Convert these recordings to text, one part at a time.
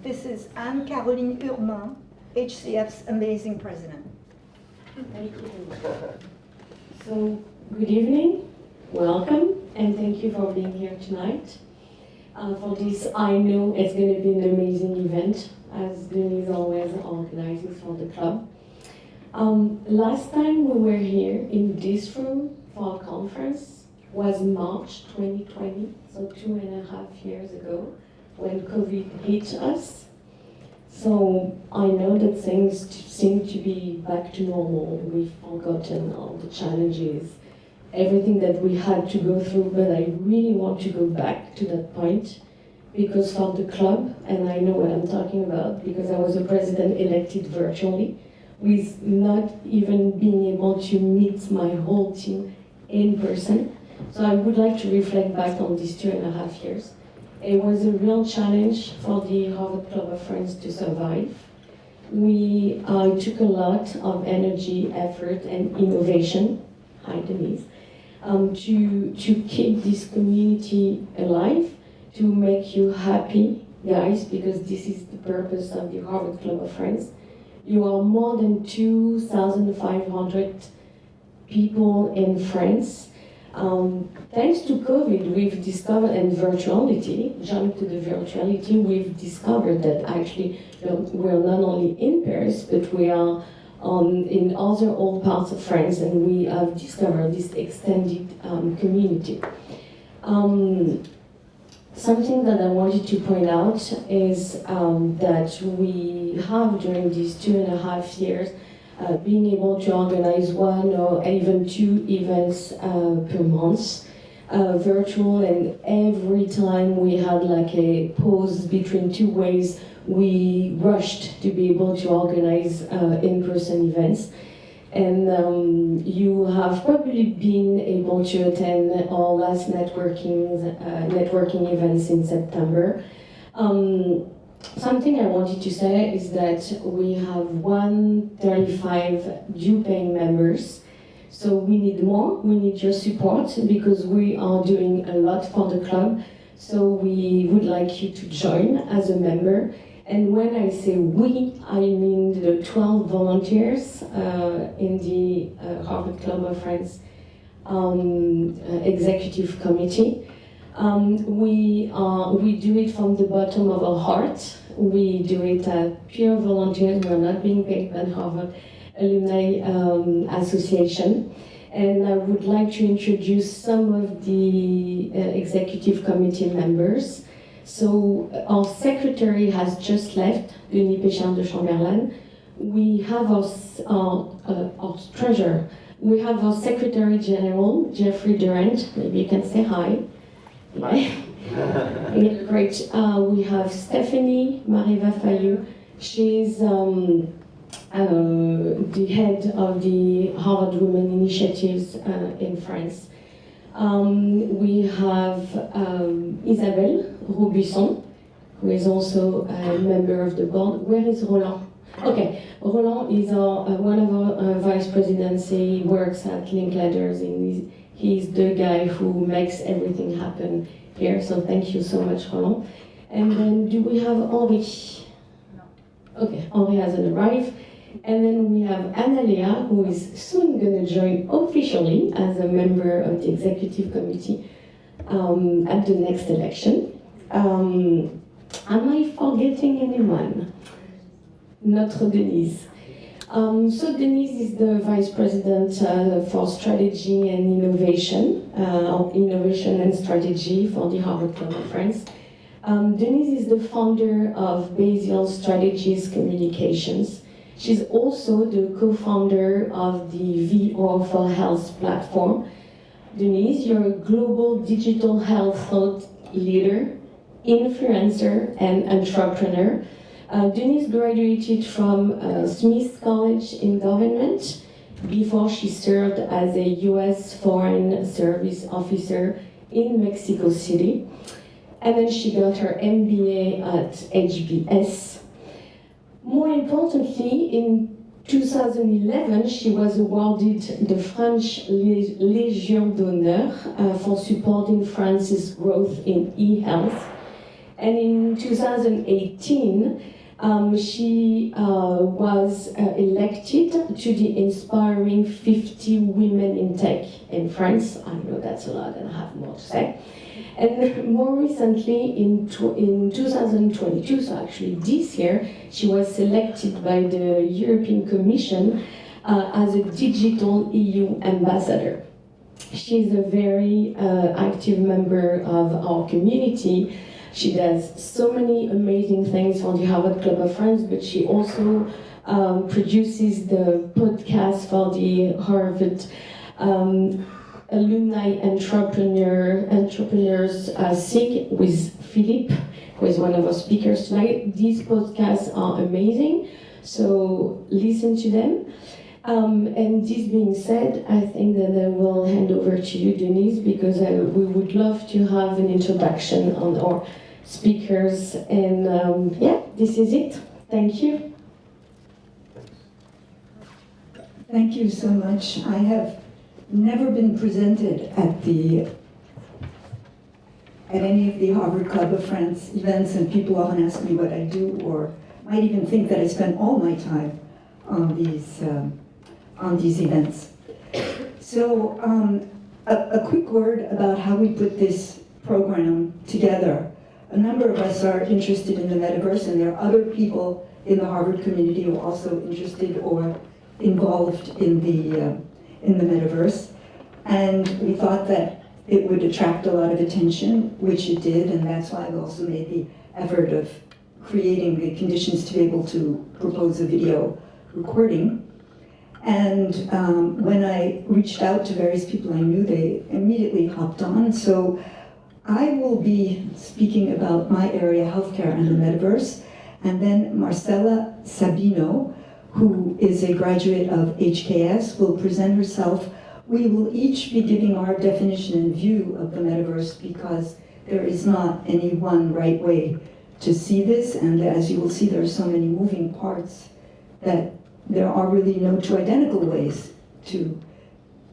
This is Anne-Caroline Urbain, HCF's amazing president. Thank you. So, good evening, welcome, and thank you for being here tonight. For this, I know it's going to be an amazing event, as Denise always organizes for the club. Last time we were here in this room for a conference was March 2020, so 2.5 years ago, when COVID hit us. So I know that things seem to be back to normal. We've forgotten all the challenges, everything that we had to go through, but I really want to go back to that point, because for the club, and I know what I'm talking about, because I was a president elected virtually, with not even being able to meet my whole team in person. So I would like to reflect back on these 2.5 years. It was a real challenge for the Harvard Club of Friends to survive. We took a lot of energy, effort, and innovation, hi Denise, to keep this community alive, to make you happy, guys, because this is the purpose of the Harvard Club of Friends. You are more than 2,500 people in France. Thanks to COVID, we've discovered, and virtuality, jump to the virtuality, we've discovered that actually we're not only in Paris, but we are in other old parts of France, and we have discovered this extended community. Something that I wanted to point out is that we have, during these 2.5 years, being able to organize 1 or even 2 events per month, virtual, and every time we had like a pause between 2 waves, we rushed to be able to organize in-person events. And you have probably been able to attend our last networking events in September. Something I wanted to say is that we have 135 due-paying members. So we need more, we need your support, because we are doing a lot for the club. So we would like you to join as a member. And when I say we, I mean the 12 volunteers in the Harvard Club of Friends Executive Committee. We do it from the bottom of our heart. We do it as pure volunteers. We're not being paid by the Harvard Alumni Association. And I would like to introduce some of the executive committee members. So our secretary has just left, Denis Péchard de Chamberlain. We have our treasurer. We have our secretary general, Jeffrey Durant. Maybe you can say hi. Yeah. Great. We have Stephanie Mariva Fayou. She's the head of the Harvard Women Initiatives in France. We have Isabelle Robuisson, who is also a member of the board. Where is Roland? Okay, Roland is one of our vice presidents. He works at Linklaters, and he's the guy who makes everything happen here. So thank you so much, Roland. And then do we have Henri? No. Okay, Henri hasn't arrived. And then we have Analia, who is soon going to join officially as a member of the executive committee at the next election. Am I forgetting anyone? Notre Denise. So Denise is the vice president for strategy and innovation, innovation and strategy for the Harvard Club of Friends. Denise is the founder of Basil Strategies Communications. She's also the co-founder of the VR for Health platform. Denise, you're a global digital health thought leader, influencer, and entrepreneur. Denise graduated from Smith College in Government before she served as a US Foreign Service officer in Mexico City. And then she got her MBA at HBS. More importantly, in 2011, she was awarded the French Légion d'honneur for supporting France's growth in e-health. And in 2018, she was elected to the Inspiring 50 Women in Tech in France. I know that's a lot and I have more to say. And more recently, in 2022, so actually this year, she was selected by the European Commission as a Digital EU Ambassador. She's a very active member of our community. She does so many amazing things for the Harvard Club of Friends, but she also produces the podcast for the Harvard Alumni Entrepreneurs SIG with Philippe, who is one of our speakers tonight. These podcasts are amazing, so listen to them. And this being said, I think that I will hand over to you, Denise, because we would love to have an introduction on our speakers. And yeah, this is it. Thank you. Thank you so much. I have never been presented at any of the Harvard Club of France events, and people often ask me what I do, or might even think that I spend all my time on these events. So a quick word about how we put this program together. A number of us are interested in the metaverse, and there are other people in the Harvard community who are also interested or involved in the metaverse. And we thought that it would attract a lot of attention, which it did, and that's why we also made the effort of creating the conditions to be able to propose a video recording. And when I reached out to various people I knew, they immediately hopped on. So I will be speaking about my area, healthcare and the metaverse, and then Marcela Sabino, who is a graduate of HKS, will present herself. We will each be giving our definition and view of the metaverse, because there is not any one right way to see this, and as you will see, there are so many moving parts that there are really no two identical ways to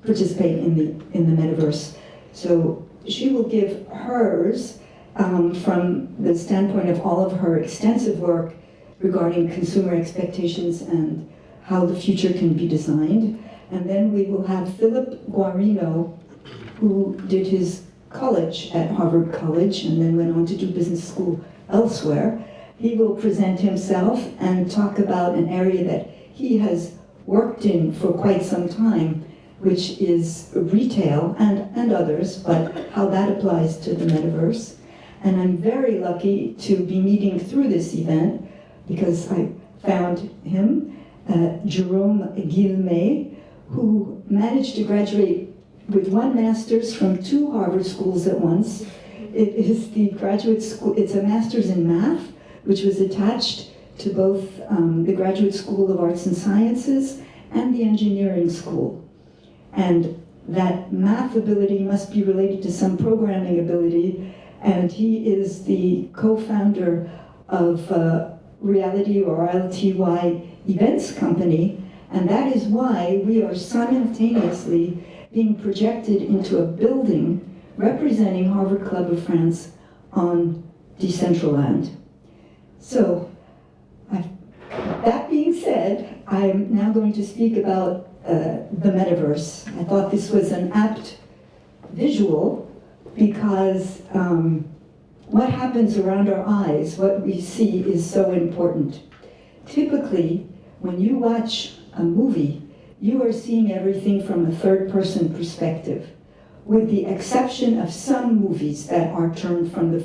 participate in the metaverse. So she will give hers from the standpoint of all of her extensive work regarding consumer expectations and how the future can be designed. And then we will have Philip Guarino, who did his college at Harvard College and then went on to do business school elsewhere. He will present himself and talk about an area that he has worked in for quite some time, which is retail and others, but how that applies to the metaverse. And I'm very lucky to be meeting through this event, because I found him, Jerome Guilmet, who managed to graduate with one master's from 2 Harvard schools at once. It is the graduate school, it's a master's in math, which was attached to both the Graduate School of Arts and Sciences and the Engineering School. And that math ability must be related to some programming ability, and he is the co-founder of RLTY or RLTY Events Company, and that is why we are simultaneously being projected into a building representing Harvard Club of France on Decentraland. So, that being said, I'm now going to speak about the metaverse. I thought this was an apt visual because what happens around our eyes, what we see, is so important. Typically, when you watch a movie, you are seeing everything from a third-person perspective, with the exception of some movies that are filmed from the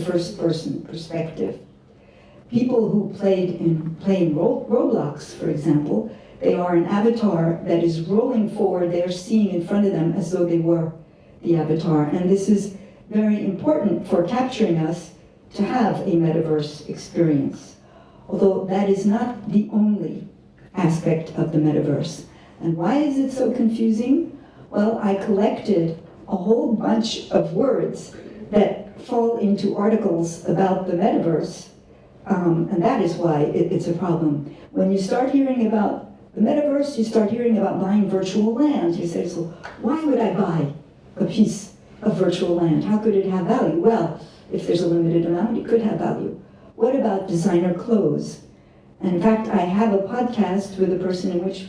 first-person perspective. People who play in Roblox, for example, they are an avatar that is rolling forward. They are seeing in front of them as though they were the avatar. And this is very important for capturing us to have a metaverse experience. Although that is not the only aspect of the metaverse. And why is it so confusing? Well, I collected a whole bunch of words that fall into articles about the metaverse, and that is why it's a problem. When you start hearing about the metaverse, you start hearing about buying virtual land. You say, so why would I buy a piece of virtual land? How could it have value? Well, If there's a limited amount, it could have value. What about designer clothes? And in fact, I have a podcast with a person in which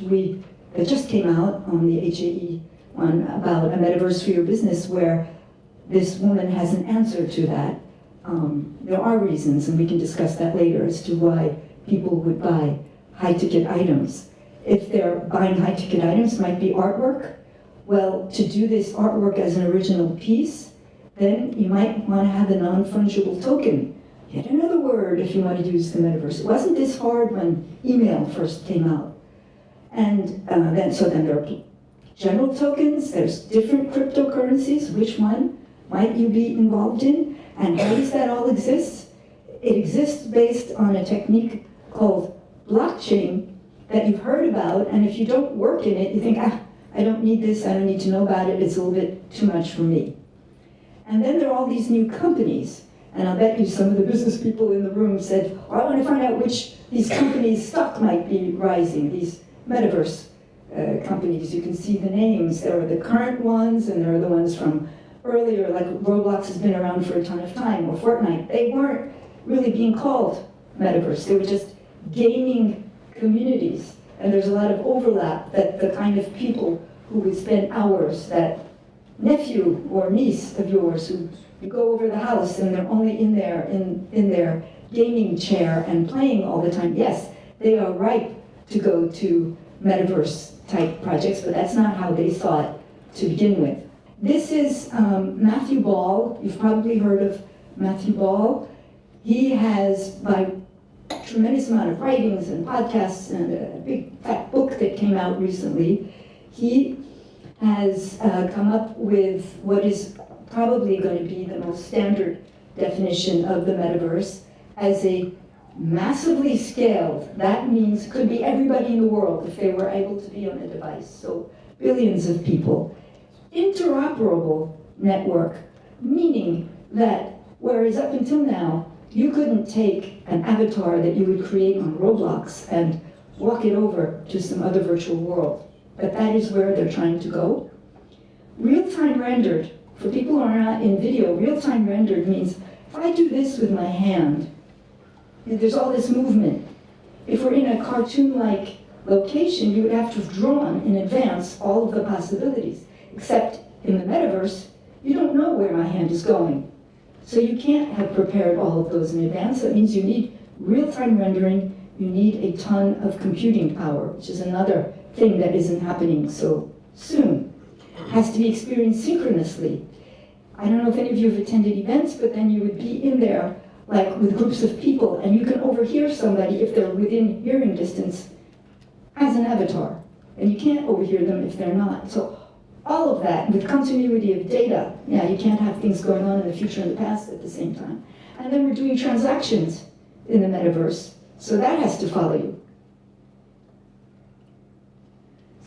that just came out on the HAE one about a metaverse for your business, where this woman has an answer to that. There are reasons, and we can discuss that later, as to why people would buy high-ticket items. If they're buying high-ticket items, might be artwork. Well, to do this artwork as an original piece, then you might want to have a non-fungible token. Yet another word if you want to use the metaverse. It wasn't this hard when email first came out. And then there are general tokens, there's different cryptocurrencies. Which one might you be involved in? And how does that all exist? It exists based on a technique called blockchain that you've heard about, and if you don't work in it, you think, I don't need this, I don't need to know about it, it's a little bit too much for me. And then there are all these new companies, and I'll bet you some of the business people in the room said, I want to find out which these companies' stock might be rising, these metaverse companies. You can see the names. There are the current ones, and there are the ones from earlier, like Roblox has been around for a ton of time, or Fortnite. They weren't really being called metaverse. They were just gaming communities. And there's a lot of overlap that the kind of people who would spend hours, that nephew or niece of yours who you go over the house and they're only in their gaming chair and playing all the time. Yes, they are ripe to go to metaverse type projects, but that's not how they saw it to begin with. This is Matthew Ball. You've probably heard of Matthew Ball. He has, by a tremendous amount of writings and podcasts and a big fat book that came out recently, he has come up with what is probably going to be the most standard definition of the metaverse as a massively scaled, that means could be everybody in the world if they were able to be on a device, so billions of people. Interoperable network, meaning that whereas up until now, you couldn't take an avatar that you would create on Roblox and walk it over to some other virtual world, but that is where they're trying to go. Real-time rendered, for people who are not in video, real-time rendered means if I do this with my hand, there's all this movement. If we're in a cartoon-like location, you would have to have drawn in advance all of the possibilities. Except in the metaverse, you don't know where my hand is going. So you can't have prepared all of those in advance. That means you need real-time rendering, you need a ton of computing power, which is another thing that isn't happening so soon. It has to be experienced synchronously. I don't know if any of you have attended events, but then you would be in there like with groups of people, and you can overhear somebody if they're within hearing distance as an avatar. And you can't overhear them if they're not. So all of that, with continuity of data, you can't have things going on in the future and the past at the same time. And then we're doing transactions in the metaverse, so that has to follow you.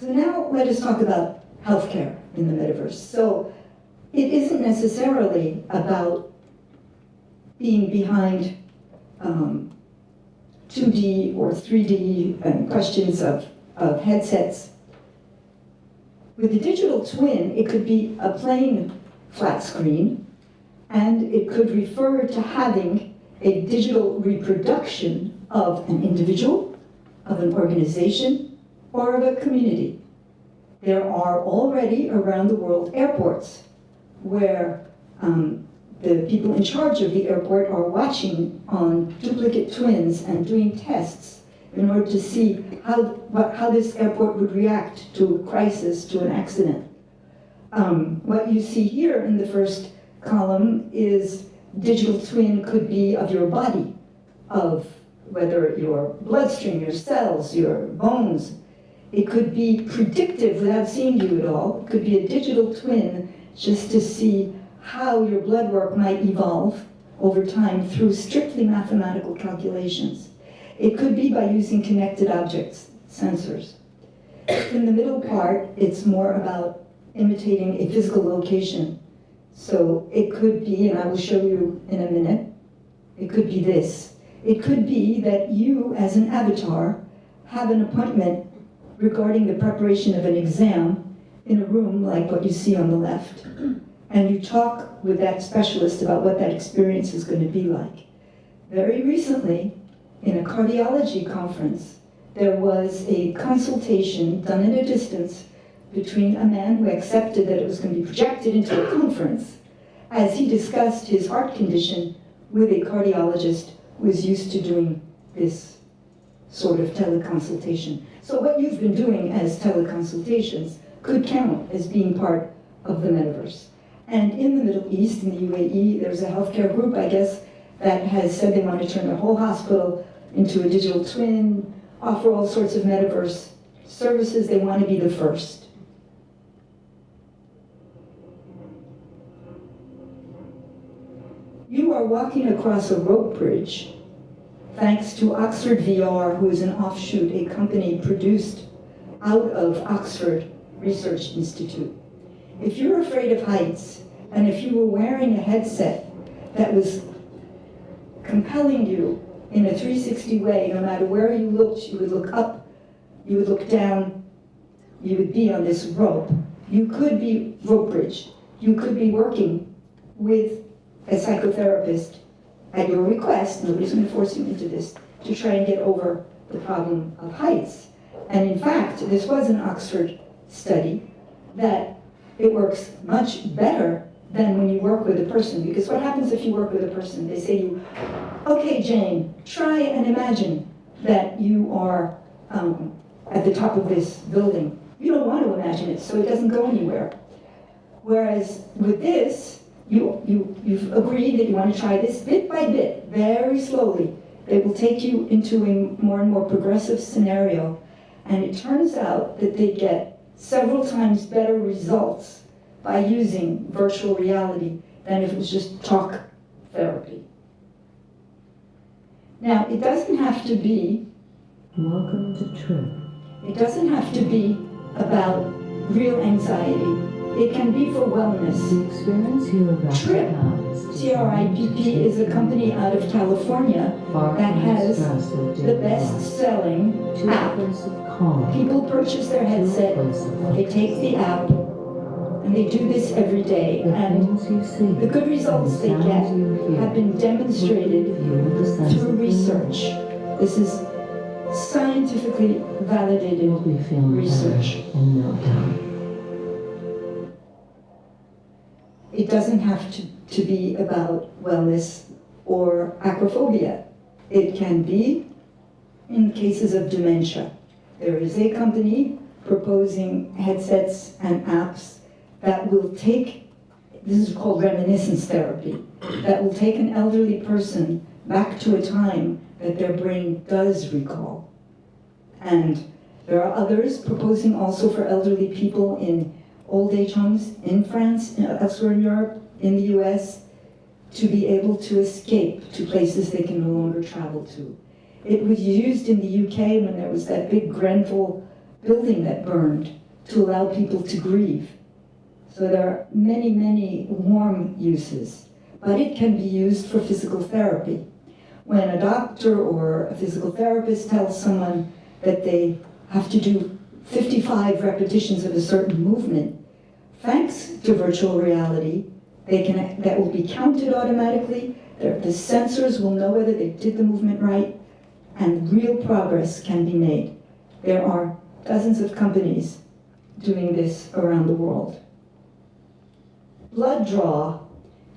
So now let us talk about healthcare in the metaverse. So it isn't necessarily about being behind 2D or 3D questions of headsets. With the digital twin, it could be a plain flat screen, and it could refer to having a digital reproduction of an individual, of an organization, or of a community. There are already around the world airports where the people in charge of the airport are watching on duplicate twins and doing tests in order to see how this airport would react to a crisis, to an accident. What you see here in the first column is digital twin could be of your body, of whether your bloodstream, your cells, your bones. It could be predictive without seeing you at all. It could be a digital twin just to see how your blood work might evolve over time through strictly mathematical calculations. It could be by using connected objects, sensors. In the middle part, it's more about imitating a physical location. So it could be, and I will show you in a minute, it could be this. It could be that you, as an avatar, have an appointment regarding the preparation of an exam in a room like what you see on the left. and you talk with that specialist about what that experience is going to be like. Very recently, in a cardiology conference, there was a consultation done at a distance between a man who accepted that it was going to be projected into a conference as he discussed his heart condition with a cardiologist who is used to doing this sort of teleconsultation. So what you've been doing as teleconsultations could count as being part of the metaverse. And in the Middle East, in the UAE, there's a healthcare group, I guess, that has said they want to turn their whole hospital into a digital twin, offer all sorts of metaverse services. They want to be the first. You are walking across a rope bridge thanks to Oxford VR, who is an offshoot, a company produced out of Oxford Research Institute. If you're afraid of heights, and if you were wearing a headset that was compelling you in a 360 way, no matter where you looked, you would look up, you would look down, you would be on this rope. You could be rope bridge. You could be working with a psychotherapist at your request, nobody's going to force you into this, to try and get over the problem of heights. And in fact, this was an Oxford study that it works much better than when you work with a person. Because what happens if you work with a person? They say to you, okay, Jane, try and imagine that you are at the top of this building. You don't want to imagine it, so it doesn't go anywhere. Whereas with this, you've agreed that you want to try this bit by bit, very slowly. They will take you into a more and more progressive scenario, and it turns out that they get several times better results by using virtual reality than if it was just talk therapy. Now, it doesn't have to be, welcome to Trip. It doesn't have to be about real anxiety. It can be for wellness. The experience you're about Trip, to have is TRIPP, is a company out of California that has the best-selling app. People purchase their headset, they take the app, and they do this every day. And the good results they get have been demonstrated through research. This is scientifically validated research. In no doubt. It doesn't have to be about wellness or acrophobia. It can be in cases of dementia. There is a company proposing headsets and apps that will take, this is called reminiscence therapy, that will take an elderly person back to a time that their brain does recall. And there are others proposing also for elderly people in old age homes in France, elsewhere in Europe, in the US, to be able to escape to places they can no longer travel to. It was used in the UK when there was that big Grenfell building that burned to allow people to grieve. So there are many, many warm uses, but it can be used for physical therapy. When a doctor or a physical therapist tells someone that they have to do 55 repetitions of a certain movement, thanks to virtual reality, that will be counted automatically. The sensors will know whether they did the movement right, and real progress can be made. There are dozens of companies doing this around the world. Blood draw,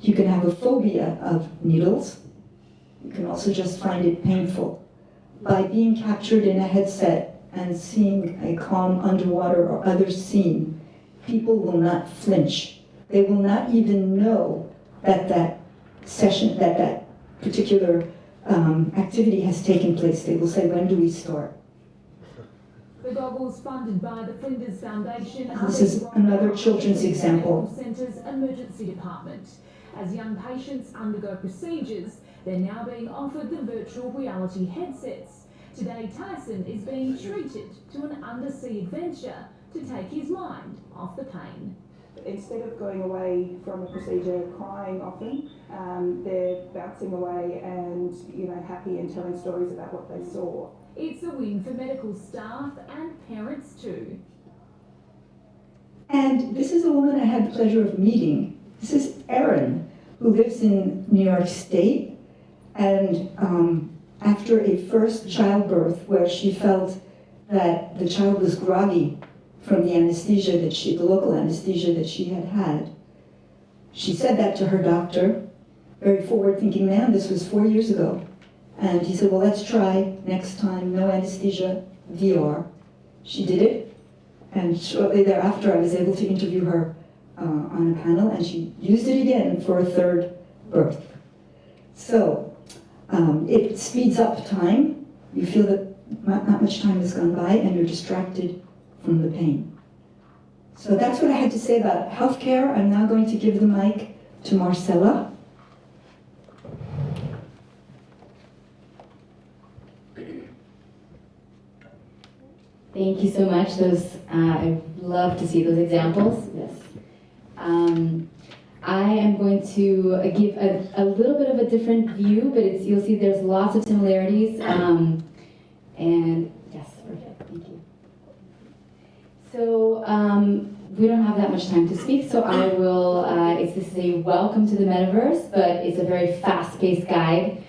you can have a phobia of needles. You can also just find it painful. By being captured in a headset and seeing a calm underwater or other scene, people will not flinch. They will not even know that that session, that particular activity has taken place. They will say, when do we start? The goggles funded by the Flinders Foundation. This is another children's example. Centre's emergency department. As young patients undergo procedures, they're now being offered the virtual reality headsets. Today, Tyson is being treated to an undersea adventure to take his mind off the pain. Instead of going away from a procedure crying often, they're bouncing away and happy and telling stories about what they saw. It's a win for medical staff and parents too. And this is a woman I had the pleasure of meeting This is Erin, who lives in New York State, and after a first childbirth where she felt that the child was groggy from the anesthesia the local anesthesia that she had had, she said that to her doctor, very forward-thinking man. This was 4 years ago. And he said, well, let's try next time, no anesthesia, VR. She did it, and shortly thereafter I was able to interview her on a panel, and she used it again for a third birth. So it speeds up time. You feel that not much time has gone by, and you're distracted from the pain. So that's what I had to say about healthcare. I'm now going to give the mic to Marcela. Thank you so much. I love to see those examples. Yes. I am going to give a little bit of a different view, but you'll see there's lots of similarities. And yes, perfect. Thank you. So we don't have that much time to speak, so I will. This is a welcome to the metaverse, but it's a very fast-paced guide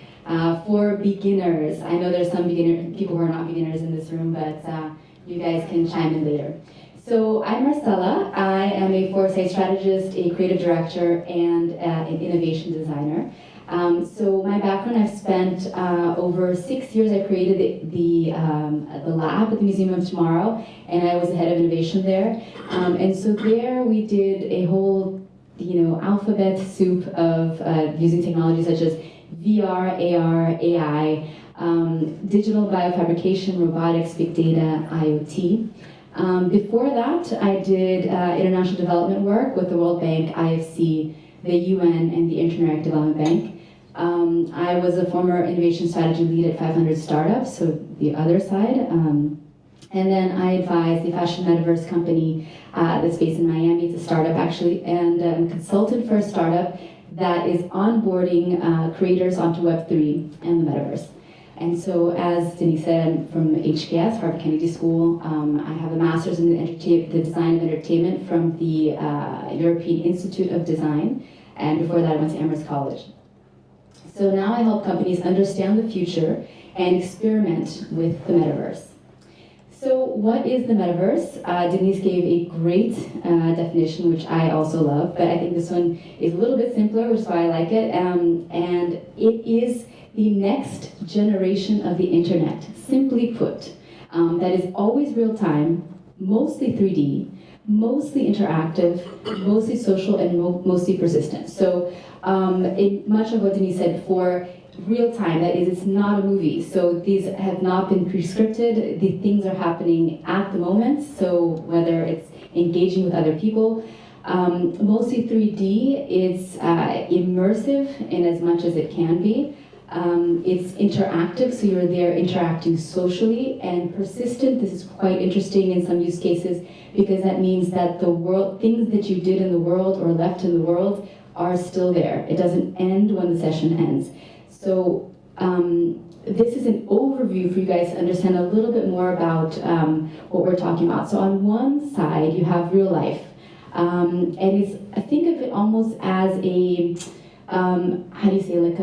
for beginners. I know there's some people who are not beginners in this room, but you guys can chime in later. So I'm Marcela. I am a Foresight strategist, a creative director, and an innovation designer. So my background, I've spent over 6 years. I created the lab at the Museum of Tomorrow, and I was the head of innovation there. And so there we did a whole, alphabet soup of using technologies such as VR, AR, AI, digital biofabrication, robotics, big data, IoT. Before that, I did international development work with the World Bank, IFC, the UN, and the Internet Development Bank. I was a former innovation strategy lead at 500 Startups, so the other side. And then I advised the fashion metaverse company that's based in Miami. It's a startup, actually, and I'm a consultant for a startup that is onboarding creators onto Web3 and the metaverse. And so, as Denise said, I'm from HKS, Harvard Kennedy School. I have a master's in the design of entertainment from the European Institute of Design, and before that I went to Amherst College. So now I help companies understand the future and experiment with the metaverse. So what is the metaverse? Denise gave a great definition, which I also love, but I think this one is a little bit simpler, which is why I like it. And it is the next generation of the internet, simply put, that is always real time, mostly 3D, mostly interactive, mostly social, and mostly persistent. So much of what Denise said before, real time, that is, it's not a movie. So these have not been pre-scripted. The things are happening at the moment. So whether it's engaging with other people, mostly 3D, it's immersive in as much as it can be. It's interactive, so you're there interacting socially, and persistent. This is quite interesting in some use cases because that means that the world, things that you did in the world or left in the world are still there. It doesn't end when the session ends. So this is an overview for you guys to understand a little bit more about what we're talking about. So on one side, you have real life. And I think of it almost as a, how do you say, like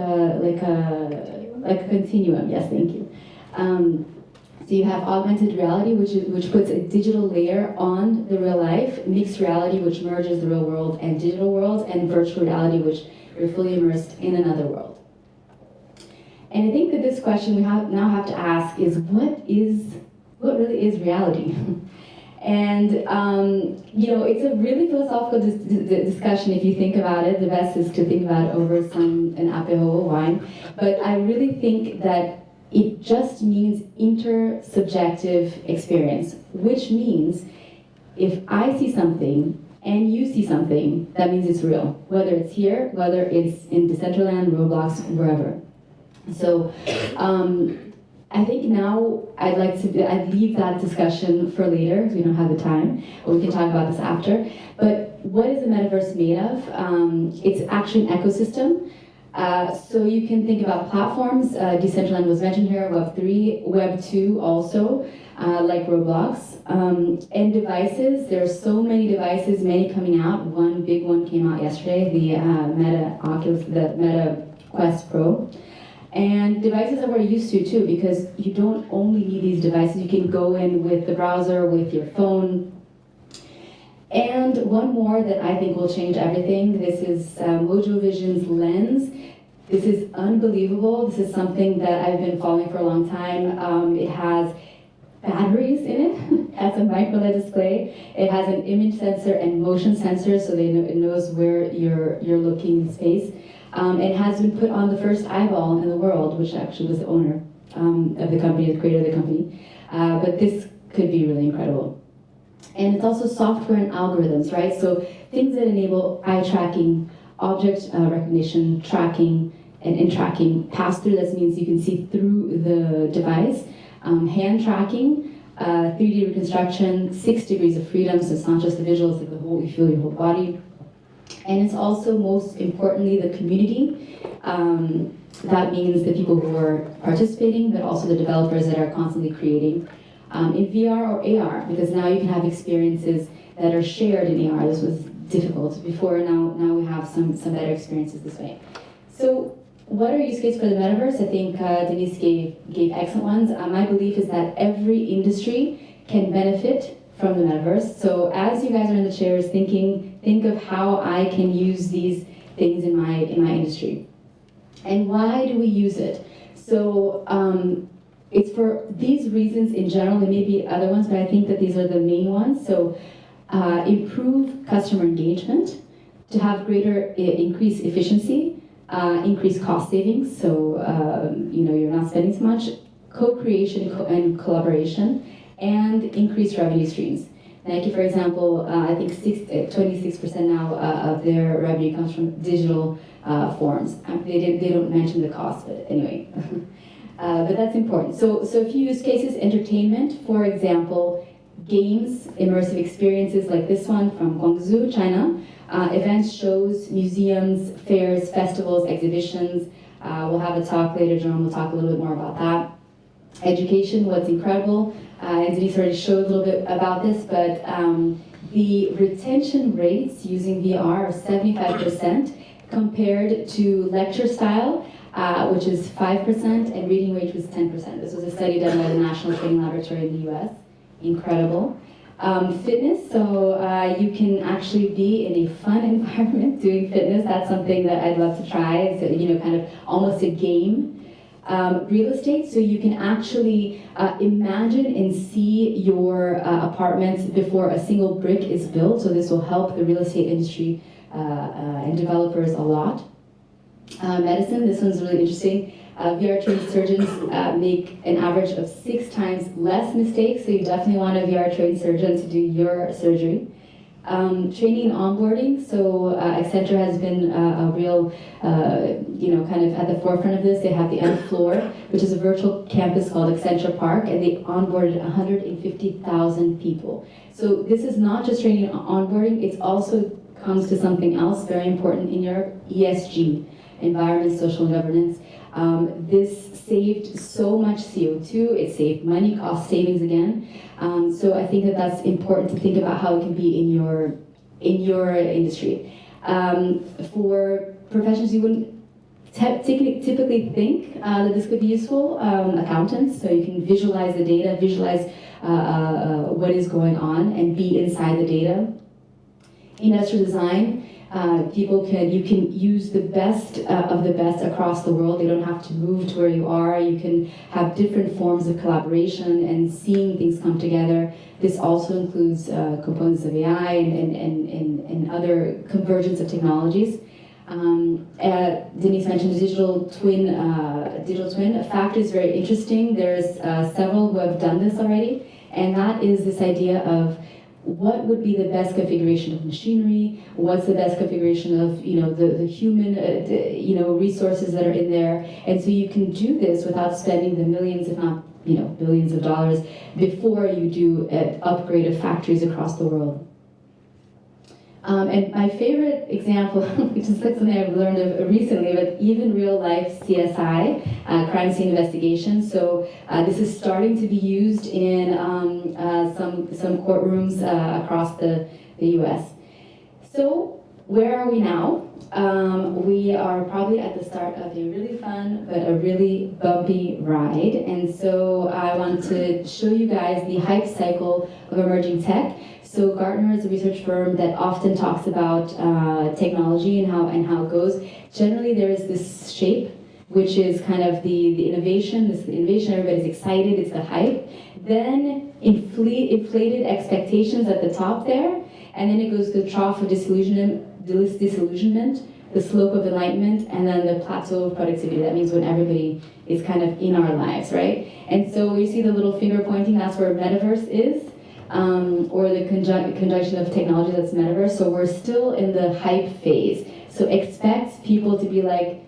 a continuum. Yes, thank you. So you have augmented reality, which puts a digital layer on the real life, mixed reality, which merges the real world and digital world, and virtual reality, which you're fully immersed in another world. And I think that this question we now have to ask is, what really is reality? And it's a really philosophical discussion if you think about it. The best is to think about it over an apéro wine. But I really think that it just means intersubjective experience, which means if I see something and you see something, that means it's real. Whether it's here, whether it's in Decentraland, Roblox, wherever. So I think now I'd leave that discussion for later because we don't have the time, or we can talk about this after. But what is the metaverse made of? It's actually an ecosystem. So you can think about platforms. Decentraland was mentioned here, Web3, Web2 also, like Roblox. And devices, there are so many devices, many coming out. One big one came out yesterday, the Meta Quest Pro. And devices that we're used to too, because you don't only need these devices, you can go in with the browser, with your phone. And one more that I think will change everything, this is Mojo Vision's Lens. This is unbelievable. This is something that I've been following for a long time. It has batteries in it. It has a micro LED display. It has an image sensor and motion sensor, so it knows where you're looking in space. It has been put on the first eyeball in the world, which actually was the owner of the company, the creator of the company. But this could be really incredible. And it's also software and algorithms, right? So things that enable eye tracking, object recognition, tracking, and in tracking, pass-through, that means you can see through the device, hand tracking, 3D reconstruction, 6 degrees of freedom, so it's not just the visual, it's like the whole, you feel your whole body. And it's also, most importantly, the community. That means the people who are participating, but also the developers that are constantly creating. In VR or AR, because now you can have experiences that are shared in AR. This was difficult before, now we have some better experiences this way. So what are use cases for the metaverse? I think Denise gave excellent ones. My belief is that every industry can benefit from the metaverse. So as you guys are in the chairs think of how I can use these things in my industry. And why do we use it? So it's for these reasons in general. There may be other ones, but I think that these are the main ones. So improve customer engagement, to have greater increased efficiency, increased cost savings, so you're not spending so much, co-creation and collaboration, and increased revenue streams. Nike, for example, I think 26% now of their revenue comes from digital forms. They don't mention the cost, but anyway. But that's important. So a few use cases: entertainment, for example, games, immersive experiences like this one from Guangzhou, China. Events, shows, museums, fairs, festivals, exhibitions. We'll have a talk later. Jerome will talk a little bit more about that. Education, what's incredible. And Denise already showed a little bit about this, but the retention rates using VR are 75% compared to lecture style, which is 5%, and reading rate was 10%. This was a study done by the National Training Laboratory in the US. Incredible. Fitness, so you can actually be in a fun environment doing fitness. That's something that I'd love to try. It's kind of almost a game. Real estate, so you can actually imagine and see your apartments before a single brick is built. So this will help the real estate industry and developers a lot. Medicine, this one's really interesting. VR trained surgeons make an average of 6 times less mistakes, so you definitely want a VR trained surgeon to do your surgery. Training and onboarding, so Accenture has been a real, kind of at the forefront of this. They have the Nth floor, which is a virtual campus called Accenture Park, and they onboarded 150,000 people. So this is not just training and onboarding, it also comes to something else very important in Europe, ESG, environment, social governance. This saved so much CO2, it saved money, cost savings again. So I think that that's important to think about how it can be in your industry. For professions you wouldn't typically think that this could be useful, accountants, so you can visualize the data, visualize what is going on and be inside the data. Industrial design, you can use the best of the best across the world. They don't have to move to where you are. You can have different forms of collaboration and seeing things come together. This also includes components of AI and other convergence of technologies. Denise mentioned digital twin. A fact is very interesting. There's several who have done this already, and that is this idea of what would be the best configuration of machinery, what's the best configuration of the human resources that are in there, and so you can do this without spending the millions, if not billions of dollars before you do an upgrade of factories across the world. And my favorite example, which is something I've learned of recently, but even real life CSI, crime scene investigation. So this is starting to be used in some courtrooms across the US. So where are we now? We are probably at the start of a really fun but a really bumpy ride. And so I want to show you guys the hype cycle of emerging tech. So Gartner is a research firm that often talks about technology and how it goes. Generally, there is this shape, which is kind of the innovation. Everybody's excited. It's the hype. Then inflated expectations at the top there, and then it goes to the trough of disillusionment, the slope of enlightenment, and then the plateau of productivity. That means when everybody is kind of in our lives, right? And so you see the little finger pointing. That's where Metaverse is. Or the conjunction of technology, that's Metaverse. So we're still in the hype phase. So expect people to be like,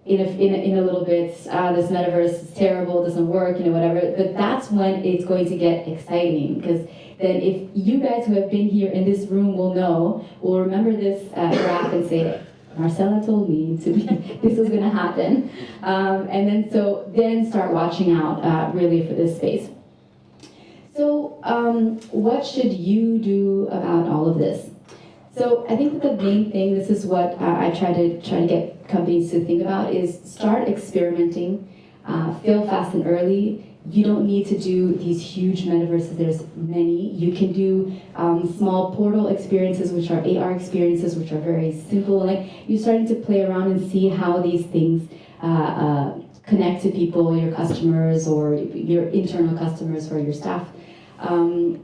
in a little bit, this Metaverse is terrible, doesn't work, whatever. But that's when it's going to get exciting, because then if you guys who have been here in this room will remember this graph and say, Marcela told me this was going to happen. And then start watching out really for this space. So what should you do about all of this? So I think that the main thing, this is what I try to get companies to think about, is start experimenting, fail fast and early. You don't need to do these huge metaverses, there's many. You can do small portal experiences, which are AR experiences, which are very simple. Like you're starting to play around and see how these things connect to people, your customers or your internal customers or your staff. And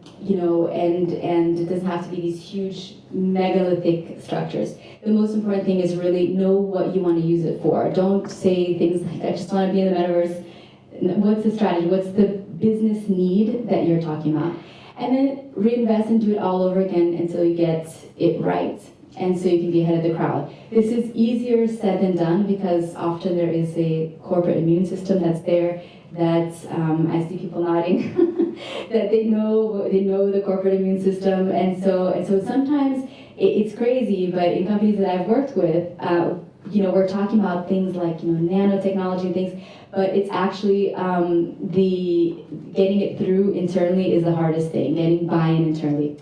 it doesn't have to be these huge megalithic structures. The most important thing is really know what you want to use it for. Don't say things like, I just want to be in the metaverse. What's the strategy? What's the business need that you're talking about? And then reinvest and do it all over again until you get it right. And so you can be ahead of the crowd. This is easier said than done because often there is a corporate immune system that's there that, I see people nodding, that they know the corporate immune system. And so sometimes it's crazy, but in companies that I've worked with, we're talking about things like, nanotechnology and things, but it's actually the getting it through internally is the hardest thing, getting buy-in internally.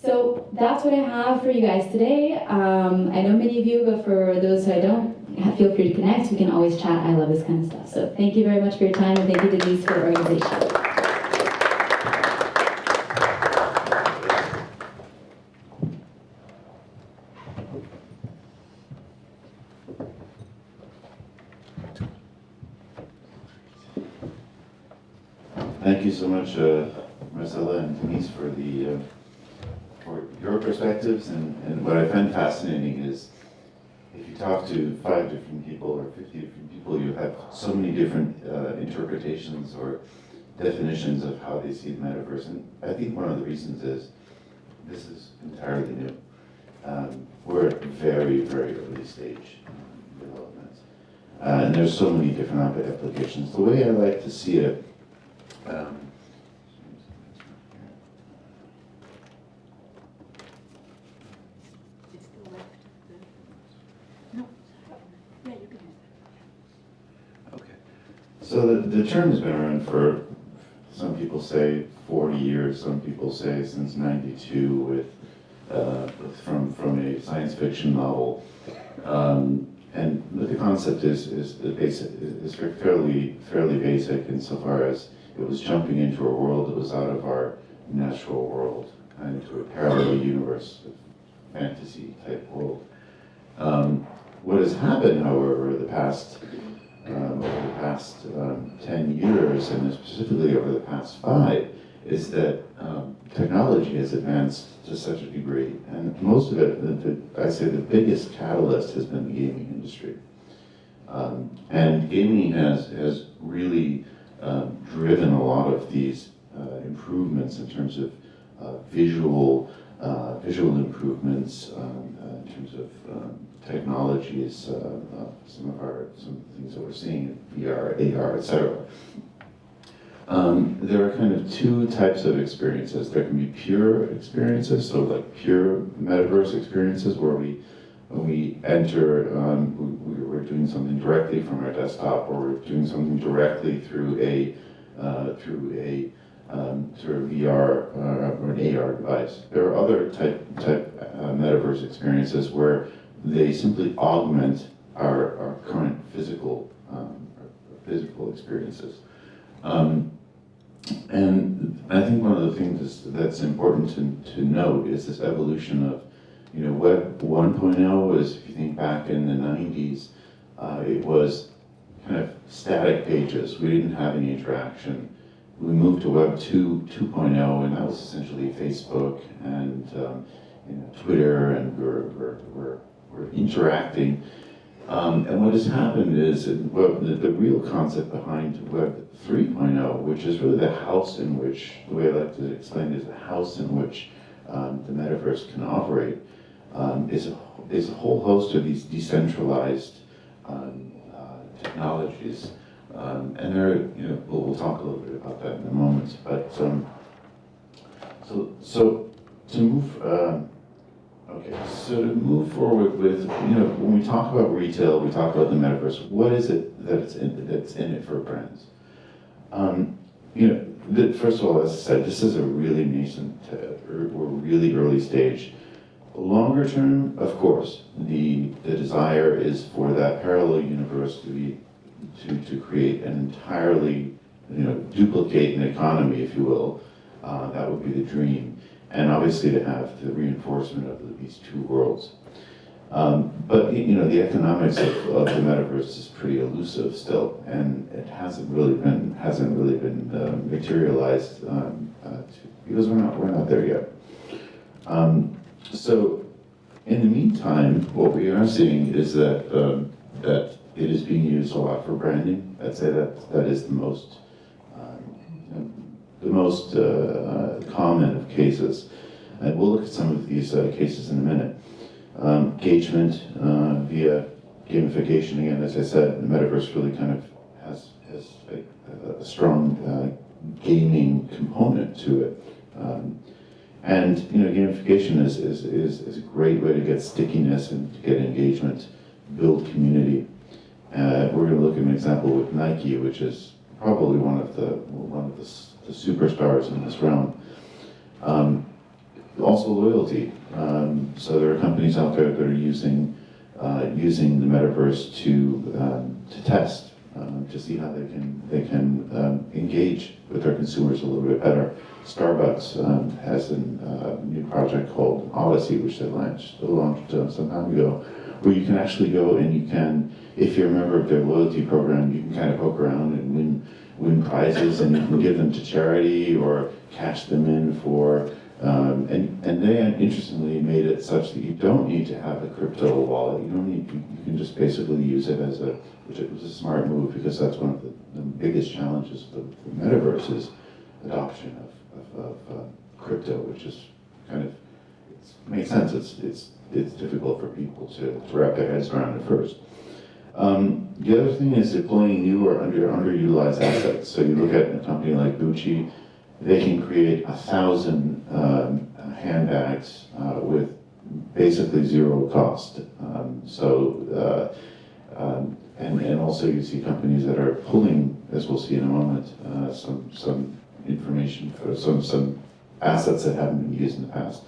So that's what I have for you guys today. I know many of you, but for those who I don't, feel free to connect. We can always chat. I love this kind of stuff. So thank you very much for your time, and thank you, Denise, for the organization. Thank you so much, Marcela and Denise, for your perspectives. And what I find fascinating is if you talk to 5 different people or 50 different people, you have so many different interpretations or definitions of how they see the metaverse. And I think one of the reasons is this is entirely new. We're at a very, very early stage development. And there's so many different applications. The way I like to see it, so the term has been around for, some people say 40 years, some people say since 92 with from a science fiction novel. And the concept is fairly basic insofar as it was jumping into a world that was out of our natural world, and into a parallel universe, a fantasy type world. What has happened, however, over the past 10 years, and specifically over the past 5, is that technology has advanced to such a degree, and most of it, I'd say the biggest catalyst has been the gaming industry. And gaming has really driven a lot of these improvements in terms of visual improvements, in terms of technologies, some of the things that we're seeing in VR, AR, etc. There are kind of two types of experiences. There can be pure experiences, so like pure metaverse experiences where we enter, we're doing something directly from our desktop, or we're doing something directly through a sort of VR or an AR device. There are other type metaverse experiences where they simply augment our current physical experiences. And I think one of the things that's important to note is this evolution of, Web 1.0 was, if you think back in the 90s, it was kind of static pages. We didn't have any interaction. We moved to Web 2.0, and that was essentially Facebook and Twitter, and we're interacting. And what has happened is the real concept behind Web 3.0, which is really the house in which, the way I like to explain it is the house in which the metaverse can operate, is a whole host of these decentralized technologies. And there, we'll talk a little bit about that in a moment. But so to move. Okay, so to move forward with, when we talk about retail, we talk about the metaverse, what is it that's in it for brands? First of all, as I said, this is a really nascent, or really early stage. Longer term, of course, the desire is for that parallel universe to create an entirely, duplicate an economy, if you will. That would be the dream. And obviously to have the reinforcement of these two worlds. But the economics of the metaverse is pretty elusive still, and it hasn't really been materialized because we're not there yet. So in the meantime, what we are seeing is that that it is being used a lot for branding. I'd say that is the most common of cases. And we'll look at some of these cases in a minute. Engagement via gamification. Again, as I said, the metaverse really kind of has a strong gaming component to it. And gamification is a great way to get stickiness and to get engagement, build community. We're going to look at an example with Nike, which is probably one of the superstars in this realm. Also loyalty. So there are companies out there that are using the metaverse to test, to see how they can engage with their consumers a little bit better. Starbucks has a new project called Odyssey, which they launched some time ago, where you can actually go and you can, if you're a member of their loyalty program, you can kind of poke around and win prizes, and you can give them to charity or cash them in for, and they interestingly made it such that you don't need to have a crypto wallet. You can just basically use it which was a smart move, because that's one of the biggest challenges of the metaverse is adoption of crypto, which is kind of, makes sense. It's difficult for people to wrap their heads around at first. The other thing is deploying new or underutilized assets. So you look at a company like Gucci, they can create 1,000 handbags with basically zero cost. And also you see companies that are pulling, as we'll see in a moment, some information for some assets that haven't been used in the past.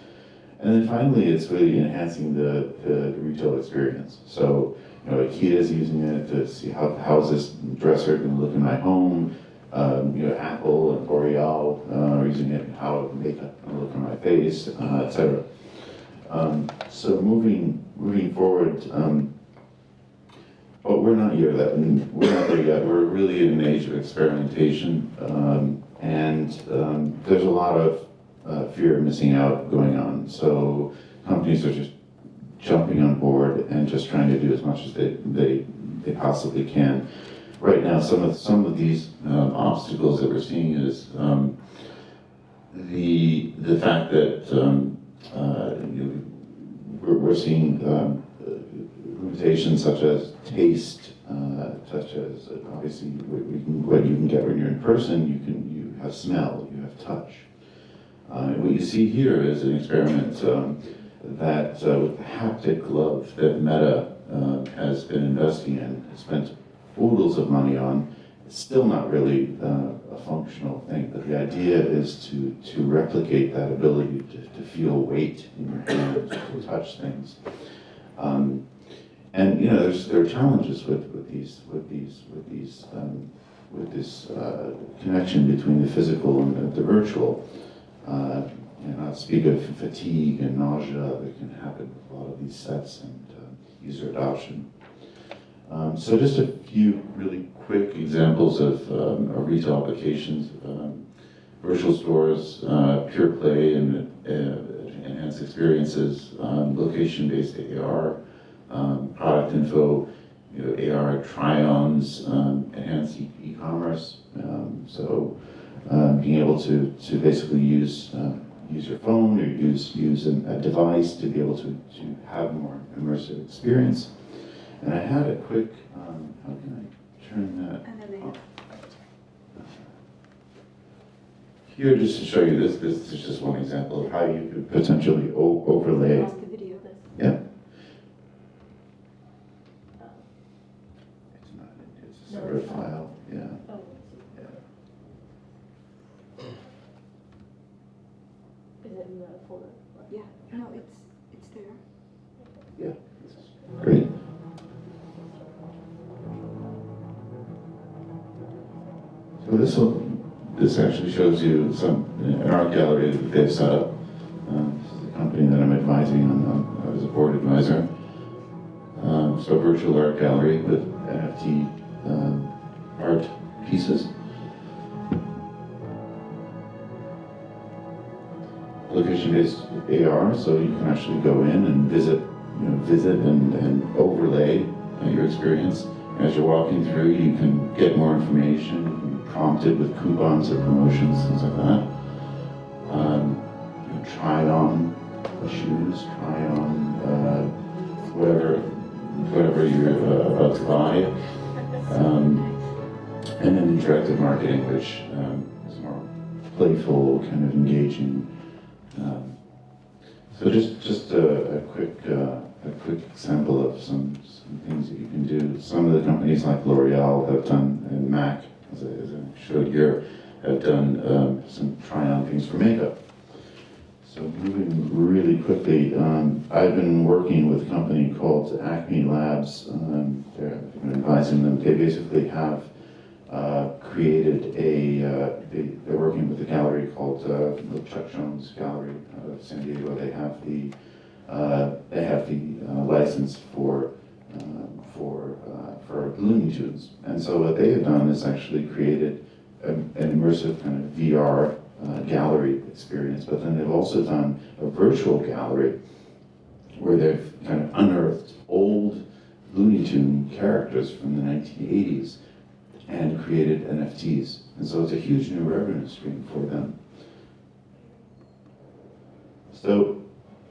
And then finally, it's really enhancing the retail experience. So, IKEA is using it to see how's this dresser going to look in my home. Apple and L'Oreal are using it, how makeup going to look on my face, etc. So moving forward, but we're not there yet. We're really in an age of experimentation, and there's a lot of fear of missing out going on. So companies are just jumping on board and just trying to do as much as they possibly can. Right now, some of these obstacles that we're seeing is the fact that we're seeing limitations such as taste, such as obviously what you can get when you're in person. You have smell, you have touch. What you see here is an experiment that with the haptic glove that Meta has been investing in, has spent oodles of money on. It's still not really a functional thing, but the idea is to replicate that ability to feel weight in your hands, to touch things. And you know, there are challenges with this connection between the physical and the virtual. Not speak of fatigue and nausea that can happen with a lot of these sets and user adoption. So just a few really quick examples of retail applications, virtual stores, pure play and enhanced experiences, location-based AR, product info, AR try-ons, enhanced e-commerce. So being able to basically use your phone or use a device to be able to have more immersive experience. And I had a quick, how can I turn that on? Here, just to show you this is just one example of how you could potentially overlay. The video this. Yeah. It's not, it's a separate file, yeah. Oh, Yeah. is it in the folder? Yeah, no, it's there. Yeah, great. So this actually shows you an art gallery that they've set up. This is the company that I'm advising on as a board advisor. So virtual art gallery with NFT art pieces. Location-based AR, so you can actually go in and visit and overlay your experience. As you're walking through, you can get more information, you can be prompted with coupons or promotions, things like that. You try on shoes, try on whatever you're about to buy. And then interactive marketing, which is more playful, kind of engaging. So just a quick example of some things that you can do. Some of the companies like L'Oreal have done, and MAC, as I showed here, have done some try-on things for makeup. So moving really quickly, I've been working with a company called Acme Labs. I've been advising them. They basically have created they're working with a gallery called the Chuck Jones Gallery out of San Diego. They have the license for Looney Tunes, and so what they have done is actually created an immersive kind of VR gallery experience. But then they've also done a virtual gallery where they've kind of unearthed old Looney Tune characters from the 1980s. And created NFTs. And so it's a huge new revenue stream for them. So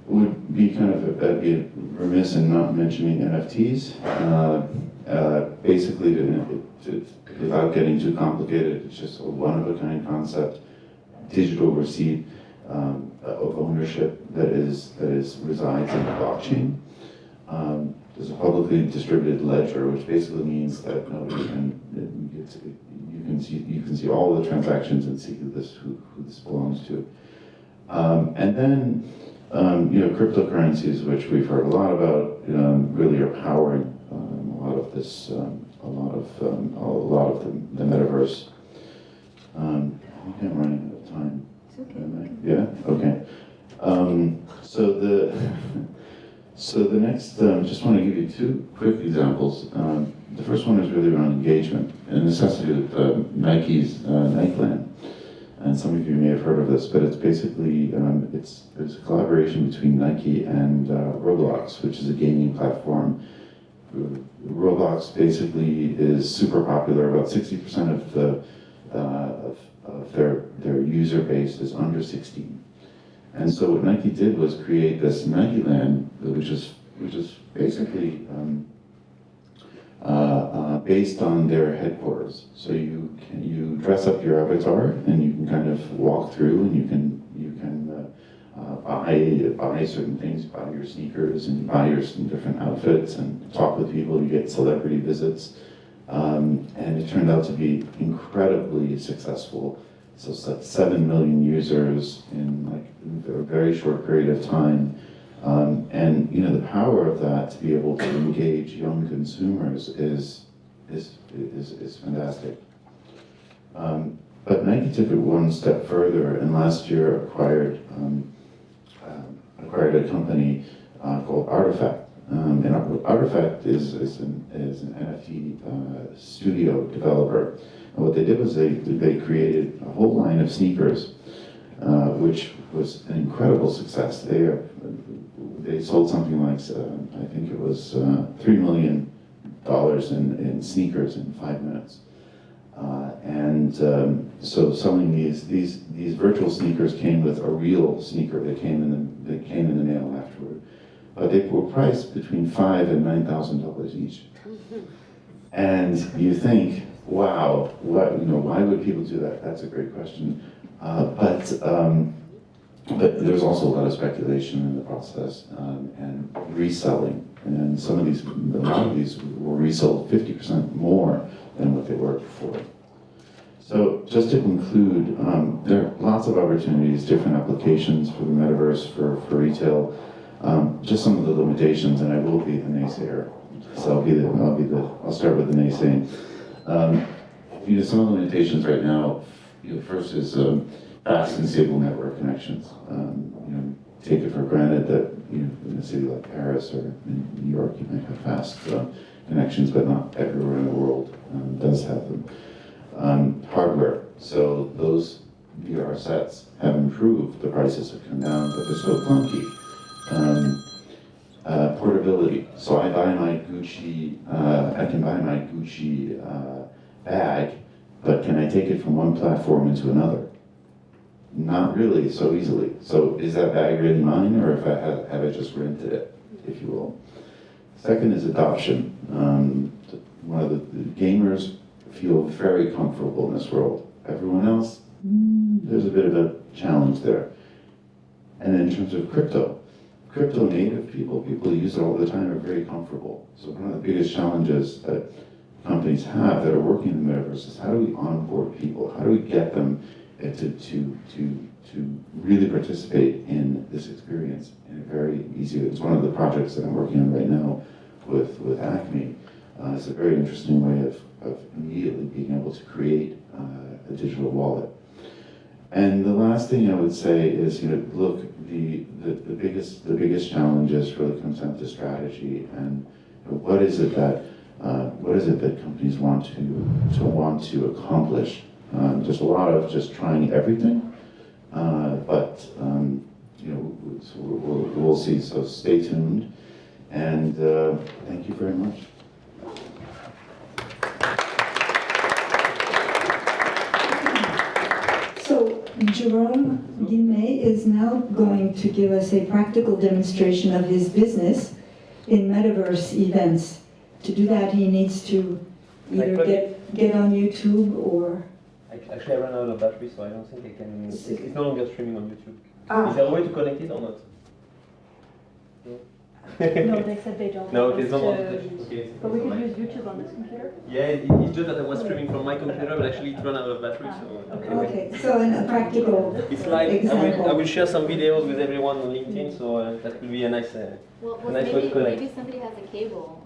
would be kind of I'd be remiss in not mentioning NFTs. Basically, without getting too complicated, it's just a one-of-a-kind concept, digital receipt of ownership that resides in the blockchain. There's a publicly distributed ledger, which basically means that you can see all the transactions and see who this belongs to. And then cryptocurrencies, which we've heard a lot about, really are powering a lot of this, a lot of the metaverse. I think I'm running out of time. It's okay. Yeah. Okay. So the next, just want to give you two quick examples. The first one is really around engagement and necessity of Nike's Nikeland. And some of you may have heard of this, but it's basically, there's a collaboration between Nike and Roblox, which is a gaming platform. Roblox basically is super popular. About 60% of their user base is under 16. And so what Nike did was create this Nikeland, which is basically based on their headquarters. So you dress up your avatar, and you can kind of walk through, and you can buy certain things, buy your sneakers, and buy your some different outfits, and talk with people. You get celebrity visits, and it turned out to be incredibly successful. So it's like 7 million users in like a very short period of time. And you know, the power of that to be able to engage young consumers is fantastic. But Nike took it one step further, and last year acquired a company called Artifact. And Artifact is an NFT studio developer. And what they did was they created a whole line of sneakers, which was an incredible success. They sold something like, I think it was $3 million in sneakers in 5 minutes. So selling these virtual sneakers came with a real sneaker that came in the mail afterward. But they were priced between $5,000 and $9,000 each. And you think, wow, why would people do that? That's a great question. But there's also a lot of speculation in the process and reselling. And a lot of these were resold 50% more than what they were before. So just to conclude, there are lots of opportunities, different applications for the metaverse, for retail. Just some of the limitations, and I will be the naysayer. So I'll start with the naysaying. Some of the limitations right now, first is fast and stable network connections. Take it for granted that in a city like Paris or in New York, you might have fast connections, but not everywhere in the world does have them. Hardware. So those VR sets have improved. The prices have come down, but they're still clunky. Portability. So I can buy my Gucci bag, but can I take it from one platform into another? Not really so easily. So is that bag really mine, or if have I just rented it, if you will? Second is adoption. One of the gamers feel very comfortable in this world. Everyone else, there's a bit of a challenge there. And then in terms of crypto native people who use it all the time are very comfortable. So one of the biggest challenges that companies have that are working in the metaverse is how do we onboard people? How do we get them to really participate in this experience in a very easy way? It's one of the projects that I'm working on right now with Acme. It's a very interesting way of immediately being able to create a digital wallet. And the last thing I would say is, look, the biggest challenge really comes down to strategy and what is it that companies want to accomplish. There's a lot of just trying everything, but we'll see. So stay tuned, and thank you very much. So Jerome Guilmet is now going to give us a practical demonstration of his business in Metaverse events. To do that, he needs to either get on YouTube or... Actually, I ran out of battery, so I don't think I can... It's no longer streaming on YouTube. Is there a way to connect it or not? No? No, they said they don't. No, they don't want to touch it. Okay. But we could use YouTube on this computer. Yeah, it's just that I was streaming from my computer, but actually it ran out of battery, so... Okay, so in a practical It's like, example. I will share some videos with everyone on LinkedIn, so that will be a nice way to connect. Maybe somebody has a cable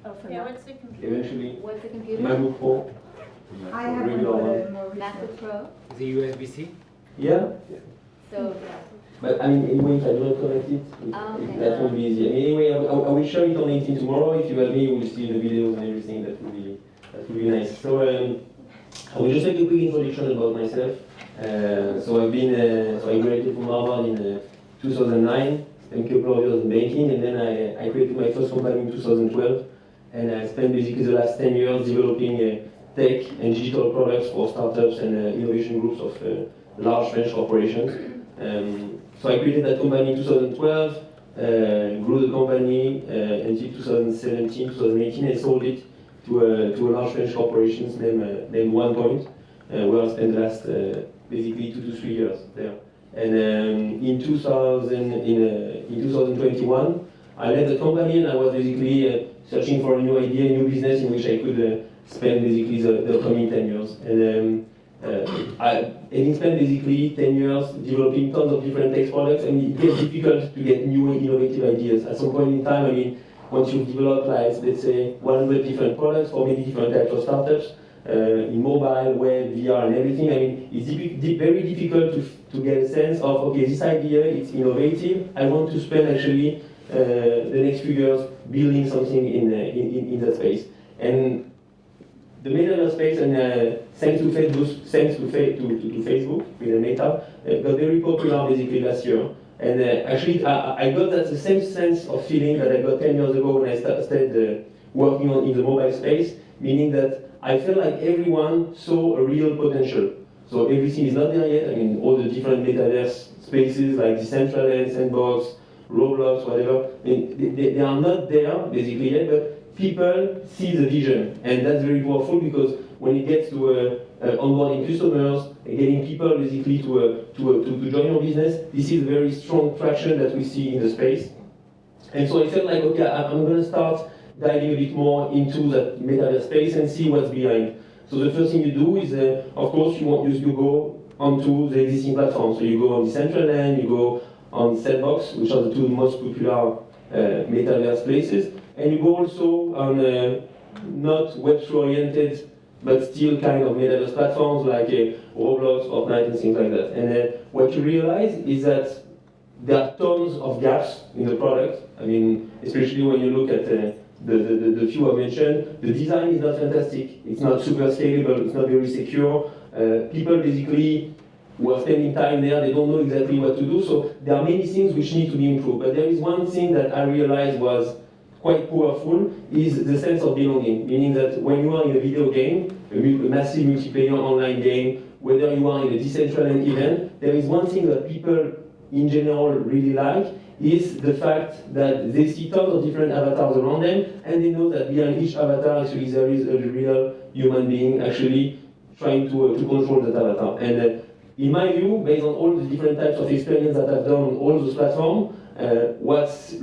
For yeah, what's the computer? Eventually, what's the computer? MacBook Pro. I have Regular one, one. but more recent. MacBook Pro. The USB-C? Yeah. So But I mean, anyway, if I do not connect it, okay. that won't be easy. I mean, anyway, I will share it on LinkedIn tomorrow. If you have me, you will see the videos and everything. That will be nice. So I will just make a quick introduction about myself. So I graduated from Harvard in 2009. Spent a couple of years in banking, and then I created my first company in 2012. And I spent basically the last 10 years developing tech and digital products for startups and innovation groups of large French corporations. So I created that company in 2012. grew the company until 2017, 2018, and sold it to a large French corporation named OnePoint, where I spent the last basically 2 to 3 years there. And in 2021, I left the company and I was basically searching for a new idea, new business in which I could spend basically the coming 10 years. And having spent basically 10 years developing tons of different tech products, I mean, it gets difficult to get new and innovative ideas. At some point in time, I mean, once you've developed, like, let's say, 100 different products for many different types of startups, in mobile, web, VR, and everything, I mean, it's very difficult to get a sense of, okay, this idea, it's innovative, I want to spend actually the next few years building something in that space. And the Metaverse space, and thanks to Facebook, with Meta, got very popular basically last year. And actually, I got that the same sense of feeling that I got 10 years ago when I started working in the mobile space, meaning that I felt like everyone saw a real potential. So everything is not there yet. I mean, all the different Metaverse spaces like Decentraland, Sandbox, Roblox, whatever, they are not there basically yet, but people see the vision, and that's very powerful because when it gets to onboarding customers, getting people basically to join your business, this is a very strong traction that we see in the space. And so I felt like, okay, I'm going to start diving a bit more into that Metaverse space and see what's behind. So the first thing you do is, of course, you go onto the existing platform. So you go on Decentraland, you go on Sandbox, which are the 2 most popular Metaverse places. And you go also on not Web3 oriented, but still kind of Metaverse platforms like Roblox, Fortnite, and things like that. And what you realize is that there are tons of gaps in the product. I mean, especially when you look at the few I mentioned, the design is not fantastic. It's not super scalable. It's not very secure. People basically who are spending time there, they don't know exactly what to do. So there are many things which need to be improved. But there is one thing that I realized was quite powerful, is the sense of belonging. Meaning that when you are in a video game, a massive multiplayer online game, whether you are in a Decentraland event, there is one thing that people in general really like, is the fact that they see tons of different avatars around them, and they know that behind each avatar actually there is a real human being actually trying to control that avatar. And in my view, based on all the different types of experience that I've done on all those platforms, what's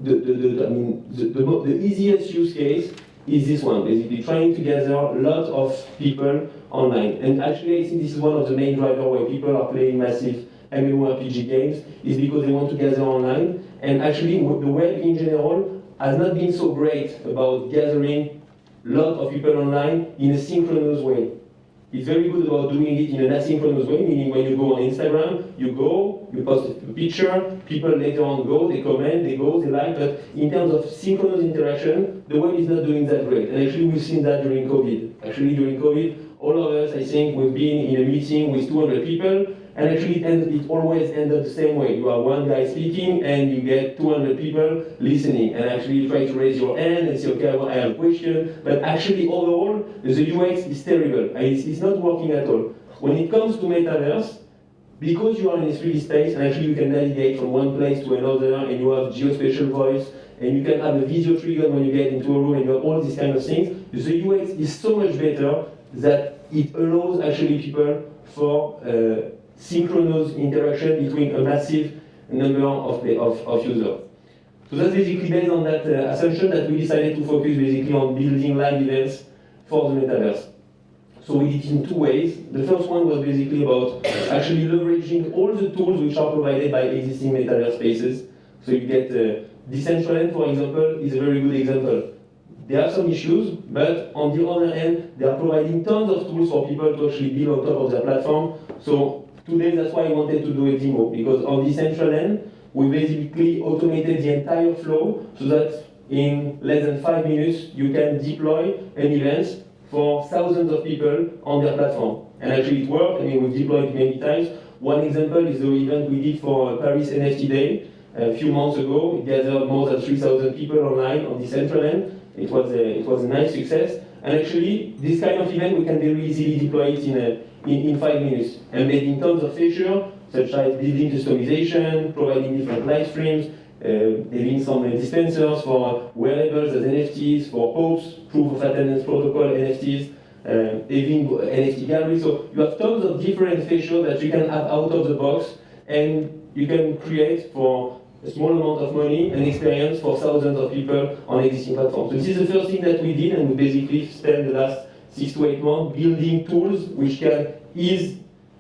the easiest use case is this one, basically trying to gather a lot of people online. And actually, I think this is one of the main drivers why people are playing massive MMORPG games, is because they want to gather online. And actually, the web in general has not been so great about gathering a lot of people online in a synchronous way. It's very good about doing it in an asynchronous way, meaning when you go on Instagram, you post a picture, people later on go, they comment, they go, they like, but in terms of synchronous interaction, the web is not doing that great. And actually, we've seen that during COVID. Actually, during COVID, all of us, I think, we've been in a meeting with 200 people, and actually it always ends up the same way. You have one guy speaking, and you get 200 people listening, and actually you try to raise your hand and say, okay, I have a question, but actually overall, the UX is terrible. It's not working at all. When it comes to Metaverse, because you are in a 3D space, and actually you can navigate from one place to another, and you have geospatial voice, and you can have a video trigger when you get into a room, and you have all these kind of things, the UX is so much better that it allows actually people for synchronous interaction between a massive number of users. So that's basically based on that assumption that we decided to focus basically on building live events for the Metaverse. So we did it in 2 ways. The first one was basically about actually leveraging all the tools which are provided by existing Metaverse spaces. So you get Decentraland, for example, is a very good example. They have some issues, but on the other hand, they are providing tons of tools for people to actually build on top of their platform. So today, that's why I wanted to do a demo, because on Decentraland, we basically automated the entire flow so that in less than 5 minutes, you can deploy an event for thousands of people on their platform. And actually it worked. I mean, we've deployed it many times. One example is the event we did for Paris NFT Day a few months ago. It gathered more than 3,000 people online on Decentraland. It was a nice success. And actually, this kind of event, we can very easily deploy it in 5 minutes, and making tons of features, such as building customization, providing different live streams, having some dispensers for wearables as NFTs, for POPs, proof of attendance protocol NFTs, having NFT gallery. So you have tons of different features that you can have out of the box, and you can create for a small amount of money an experience for thousands of people on existing platforms. So this is the first thing that we did, and we basically spent the last 6 to 8 months building tools which can ease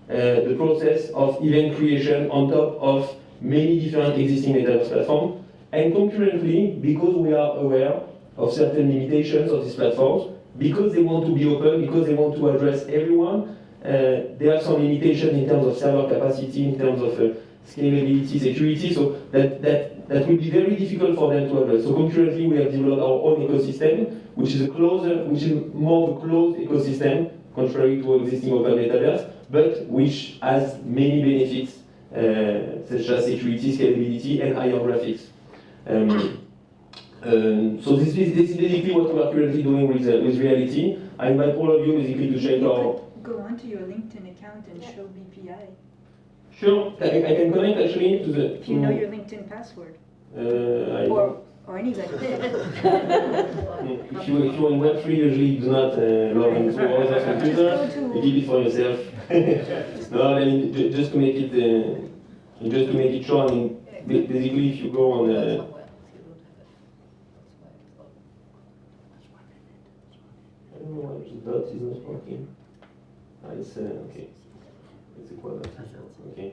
the process of event creation on top of many different existing metaverse platforms. And concurrently, because we are aware of certain limitations of these platforms, because they want to be open, because they want to address everyone, there are some limitations in terms of server capacity, in terms of scalability, security, so that will be very difficult for them to address. So concurrently, we have developed our own ecosystem, which is more of a closed ecosystem, contrary to existing open metaverse, but which has many benefits, such as security, scalability, and higher graphics. So this is basically what we are currently doing with RLTY. I invite all of you basically to check our... Go on to your LinkedIn account and show BPI. Sure, I can connect actually to the... If you know your LinkedIn password. Or anybody. If you're in Web3, usually you do not log into other computer, you keep it for yourself. No, I mean, just to make it sure, I mean, basically if you go on... I don't know why the dot is not working. It's okay. It's a quadrant. Okay.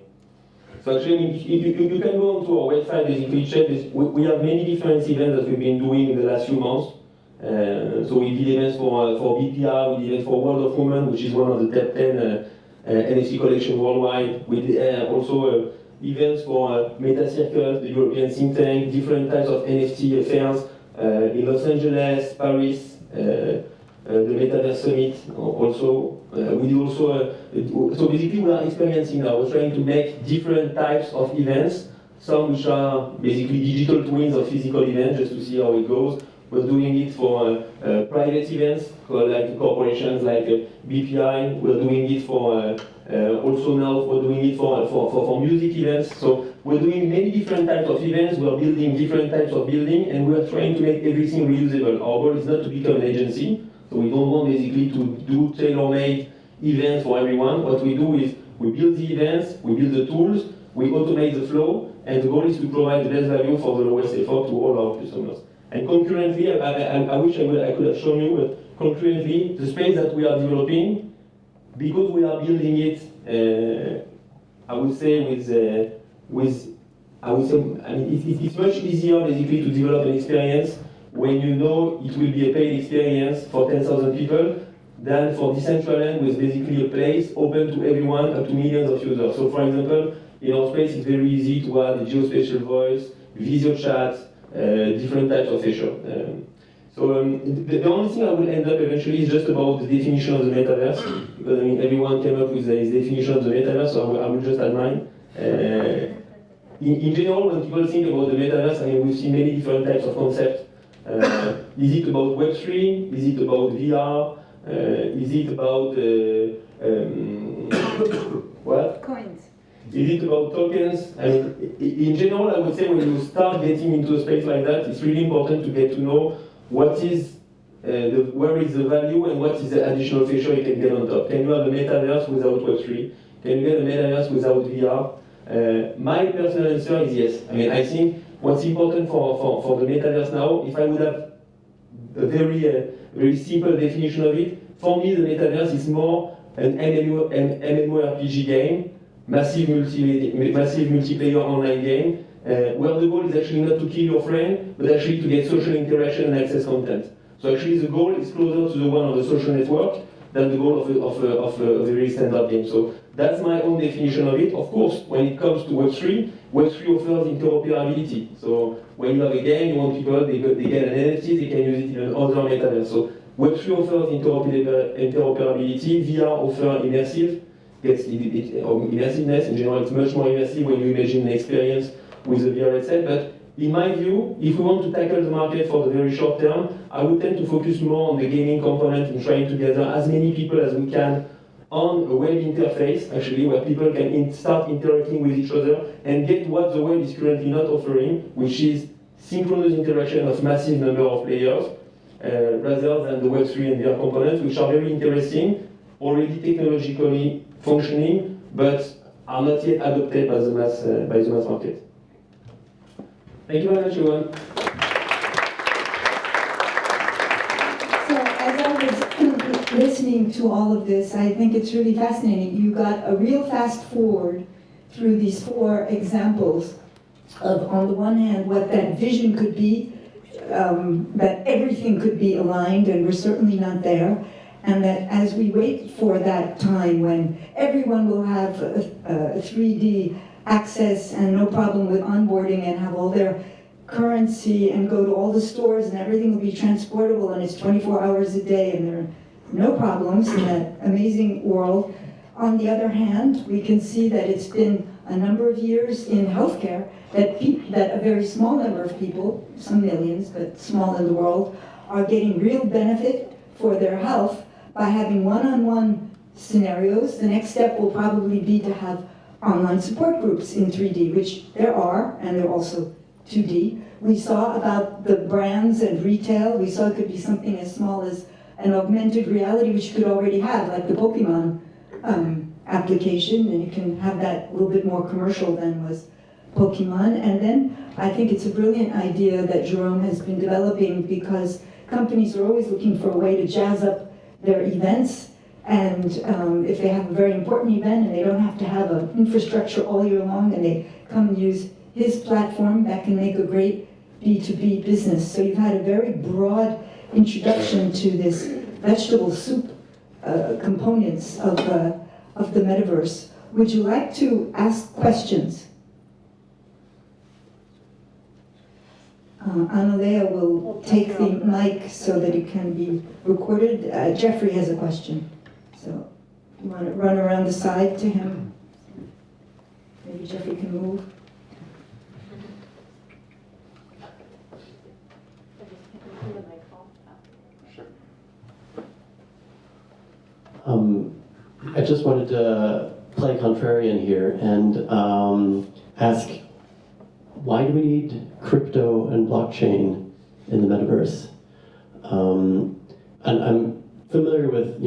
So actually, you can go onto our website, basically check this. We have many different events that we've been doing in the last few months. So we did events for BPR, we did events for World of Women, which is one of the top 10 NFT collection worldwide. We did also events for Meta Circle, the European think tank, different types of NFT affairs in Los Angeles, Paris, the Metaverse Summit also. We do also, so basically we are experimenting now. We're trying to make different types of events, some which are basically digital twins of physical events, just to see how it goes. We're doing it for private events, like corporations like BPI. We're doing it for, also now we're doing it for music events. So we're doing many different types of events, we're building different types of building, and we're trying to make everything reusable. Our goal is not to become an agency. So we don't want basically to do tailor-made events for everyone. What we do is we build the events, we build the tools, we automate the flow, and the goal is to provide the best value for the lowest effort to all our customers. And concurrently, I wish I could have shown you, but concurrently, the space that we are developing, because we are building it, I would say it's much easier basically to develop an experience when you know it will be a paid experience for 10,000 people than for Decentraland, with basically a place open to everyone, up to millions of users. So for example, in our space it's very easy to add a geospatial voice, video chat, different types of features. The only thing I will end up eventually is just about the definition of the metaverse, because I mean everyone came up with his definition of the metaverse, so I will just add mine. In general, when people think about the metaverse, I mean we've seen many different types of concepts. Is it about Web3? Is it about VR? Is it about what? Coins. Is it about tokens? I mean, in general, I would say when you start getting into a space like that, it's really important to get to know what is where is the value and what is the additional feature you can get on top. Can you have a metaverse without Web3? Can you get a metaverse without VR? My personal answer is yes. I mean, I think what's important for the metaverse now, if I would have a very simple definition of it, for me the metaverse is more an MMORPG game, massive multiplayer online game, where the goal is actually not to kill your friend, but actually to get social interaction and access content. So actually the goal is closer to the one of the social network than the goal of a very standard game. So that's my own definition of it. Of course, when it comes to Web3 offers interoperability. So when you have a game, you want people, they get an NFT, they can use it in other metaverse. So Web3 offers interoperability, VR offers immersiveness. In general, it's much more immersive when you imagine an experience with a VR headset. But in my view, if we want to tackle the market for the very short term, I would tend to focus more on the gaming component and trying to gather as many people as we can on a web interface, actually, where people can start interacting with each other and get what the web is currently not offering, which is synchronous interaction of massive number of players, rather than the Web3 and VR components, which are very interesting, already technologically functioning, but are not yet adopted by the mass market. Thank you very much, everyone. So as I was listening to all of this, I think it's really fascinating. You got a real fast forward through these 4 examples of, on the one hand, what that vision could be, that everything could be aligned, and we're certainly not there, and that as we wait for that time when everyone will have a 3D access and no problem with onboarding and have all their currency and go to all the stores and everything will be transportable and it's 24 hours a day and there are no problems in that amazing world. On the other hand, we can see that it's been a number of years in healthcare that a very small number of people, some millions, but small in the world, are getting real benefit for their health by having one-on-one scenarios. The next step will probably be to have online support groups in 3D, which there are, and they're also 2D. We saw about the brands and retail. We saw it could be something as small as an augmented reality, which you could already have, like the Pokemon application, and you can have that a little bit more commercial than was Pokemon. And then I think it's a brilliant idea that Jerome has been developing, because companies are always looking for a way to jazz up their events. And if they have a very important event and they don't have to have an infrastructure all year long and they come and use his platform, that can make a great B2B business. So you've had a very broad introduction to this vegetable soup components of the metaverse. Would you like to ask questions? Annalea will take the mic so that it can be recorded. Jeffrey has a question. So you want to run around the side to him? Maybe Jeffrey can move. I just wanted to play contrarian here and ask, why do we need crypto and blockchain in the metaverse? And I'm familiar with,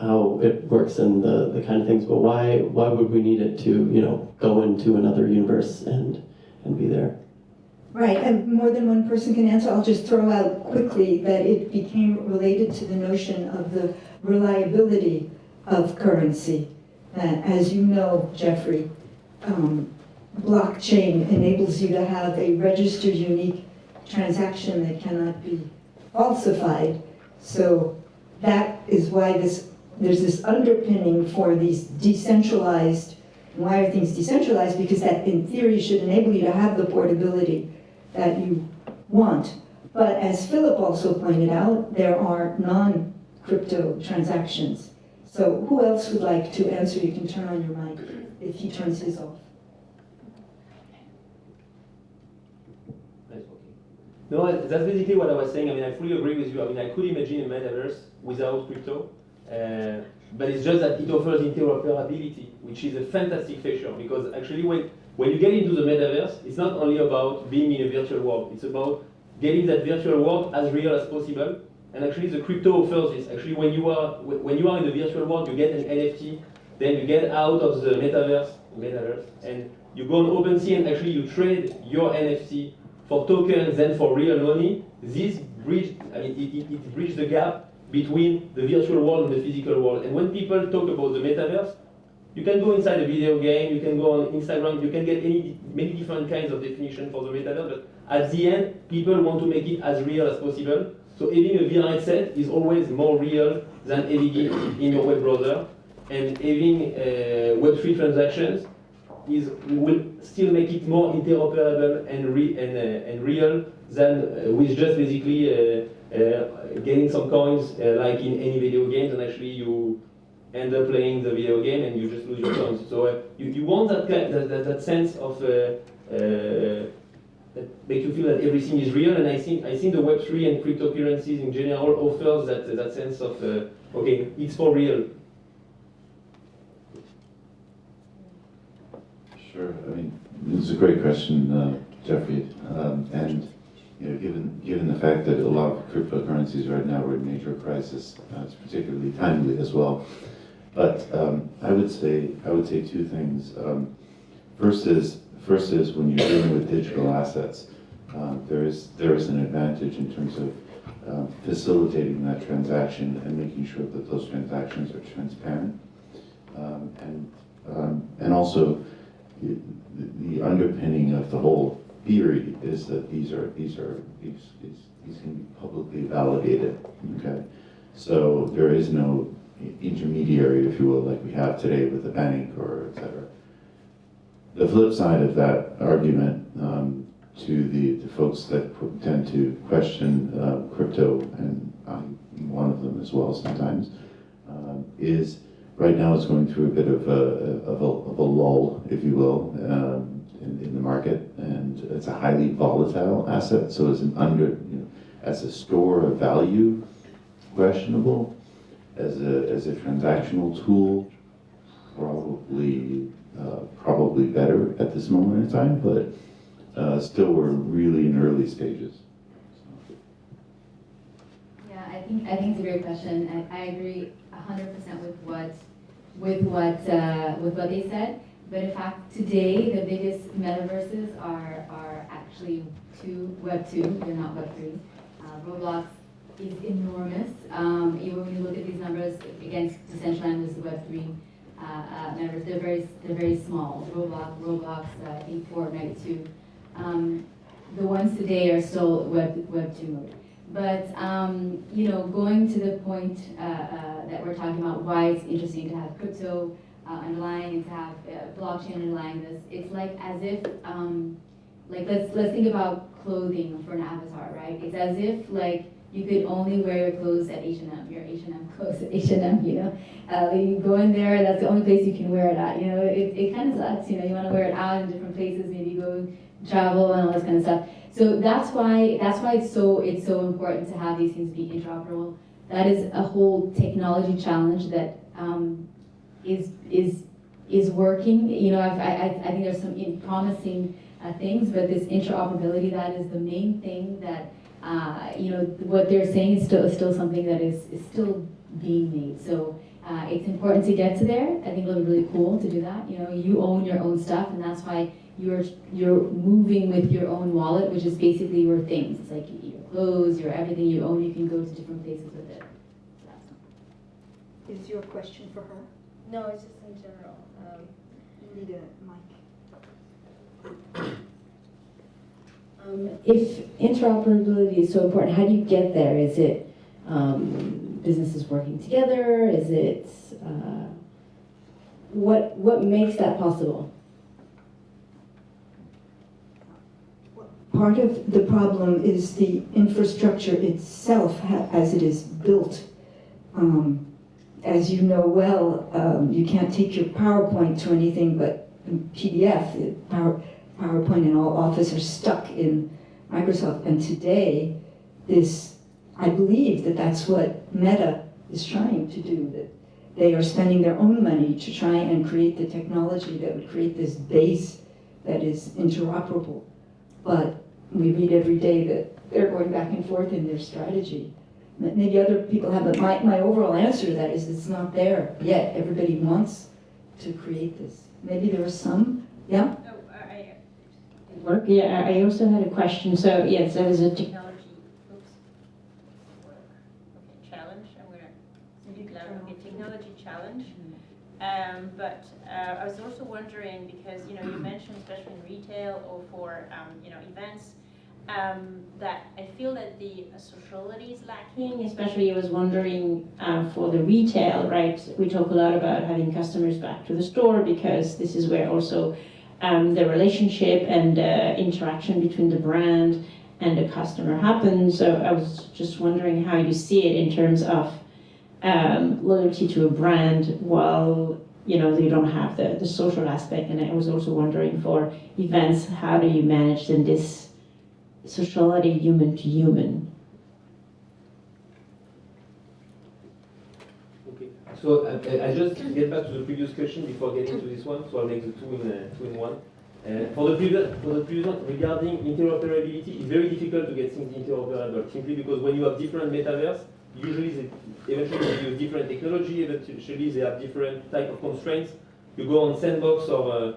how it works and the kind of things, but why would we need it to, go into another universe and be there? Right, and more than one person can answer. I'll just throw out quickly that it became related to the notion of the reliability of currency. As you know, Jeffrey, blockchain enables you to have a registered unique transaction that cannot be falsified. So that is why there's this underpinning for these decentralized. Why are things decentralized? Because that, in theory, should enable you to have the portability that you want. But as Philip also pointed out, there are non-crypto transactions. So who else would like to answer? You can turn on your mic if he turns his off. No, that's basically what I was saying. I mean, I fully agree with you. I mean, I could imagine a metaverse without crypto, but it's just that it offers interoperability, which is a fantastic feature, because actually when you get into the metaverse, it's not only about being in a virtual world, it's about getting that virtual world as real as possible. And actually the crypto offers this. Actually when you are in the virtual world, you get an NFT, then you get out of the metaverse, and you go on OpenSea and actually you trade your NFT for tokens and for real money. This bridge, it bridges the gap between the virtual world and the physical world. And when people talk about the metaverse, you can go inside a video game, you can go on Instagram, you can get many different kinds of definition for the metaverse, but at the end, people want to make it as real as possible. So having a VR headset is always more real than having it in your web browser. And having Web3 transactions will still make it more interoperable and real than with just basically getting some coins like in any video games, and actually you end up playing the video game and you just lose your coins. So you want that sense of that make you feel that everything is real, and I think the Web3 and cryptocurrencies in general offers that sense of okay, it's for real. Sure. I mean, this is a great question, Jeffrey. And given the fact that a lot of cryptocurrencies right now are in major crisis, it's particularly timely as well. But I would say two things. First is when you're dealing with digital assets, there is an advantage in terms of facilitating that transaction and making sure that those transactions are transparent, and also the underpinning of the whole theory is that these can be publicly validated. Okay, so there is no intermediary, if you will, like we have today with a bank or etc. The flip side of that argument, to the folks that tend to question crypto, and I'm one of them as well sometimes, is right now it's going through a bit of a lull, if you will, in the market, and it's a highly volatile asset. So as a store of value, questionable. As a transactional tool, probably better at this moment in time, but still we're really in early stages. Yeah, I think it's a great question, and I agree 100% with what they said. But in fact, today the biggest metaverses are actually Web 2. They're not Web 3. Roblox is enormous. Even when you look at these numbers against Decentraland, was the Web 3 members, they're very small. Roblox, I think Fortnite too. The ones today are still Web 2 mode. But going to the point that we're talking about, why it's interesting to have crypto underlying and to have blockchain underlying this, it's like as if let's think about clothing for an avatar, right? It's as if you could only wear your clothes at H&M, your H&M clothes at H&M, you go in there, that's the only place you can wear it at, it kind of sucks, you want to wear it out in different places, maybe go travel and all this kind of stuff. So that's why it's so important to have these things be interoperable. That is a whole technology challenge that is working. I think there's some promising things, but this interoperability, that is the main thing that what they're saying is still something that is still being made. So it's important to get to there. I think it'll be really cool to do that. You own your own stuff, and that's why you're moving with your own wallet, which is basically your things. It's like your clothes, your everything you own. You can go to different places with it. Is your question for her? No, it's just in general. You need a mic. If interoperability is so important, how do you get there? Is it businesses working together? Is it what makes that possible? Part of the problem is the infrastructure itself, as it is built. As you know well, you can't take your PowerPoint to anything but PDF. PowerPoint and all Office are stuck in Microsoft. And today, I believe that's what Meta is trying to do, that they are spending their own money to try and create the technology that would create this base that is interoperable. But we read every day that they're going back and forth in their strategy. Maybe other people have, but my overall answer to that is it's not there yet. Everybody wants to create this. Maybe there are some, yeah? Work. Yeah, I also had a question. So yes, there was a technology challenge. I'm going to speak loud. Okay, technology challenge. But I was also wondering, because you mentioned, especially in retail or for events, that I feel that the sociality is lacking. Especially, I was wondering for the retail, right? We talk a lot about having customers back to the store, because this is where also the relationship and interaction between the brand and the customer happens. So I was just wondering how you see it in terms of loyalty to a brand while you don't have the social aspect. And I was also wondering for events, how do you manage then this sociality human to human? Okay, so I just get back to the previous question before getting to this one, so I'll make the two in one. For the previous one, regarding interoperability, it's very difficult to get things interoperable, simply because when you have different metaverse, usually eventually they use different technology, eventually they have different type of constraints. You go on Sandbox or,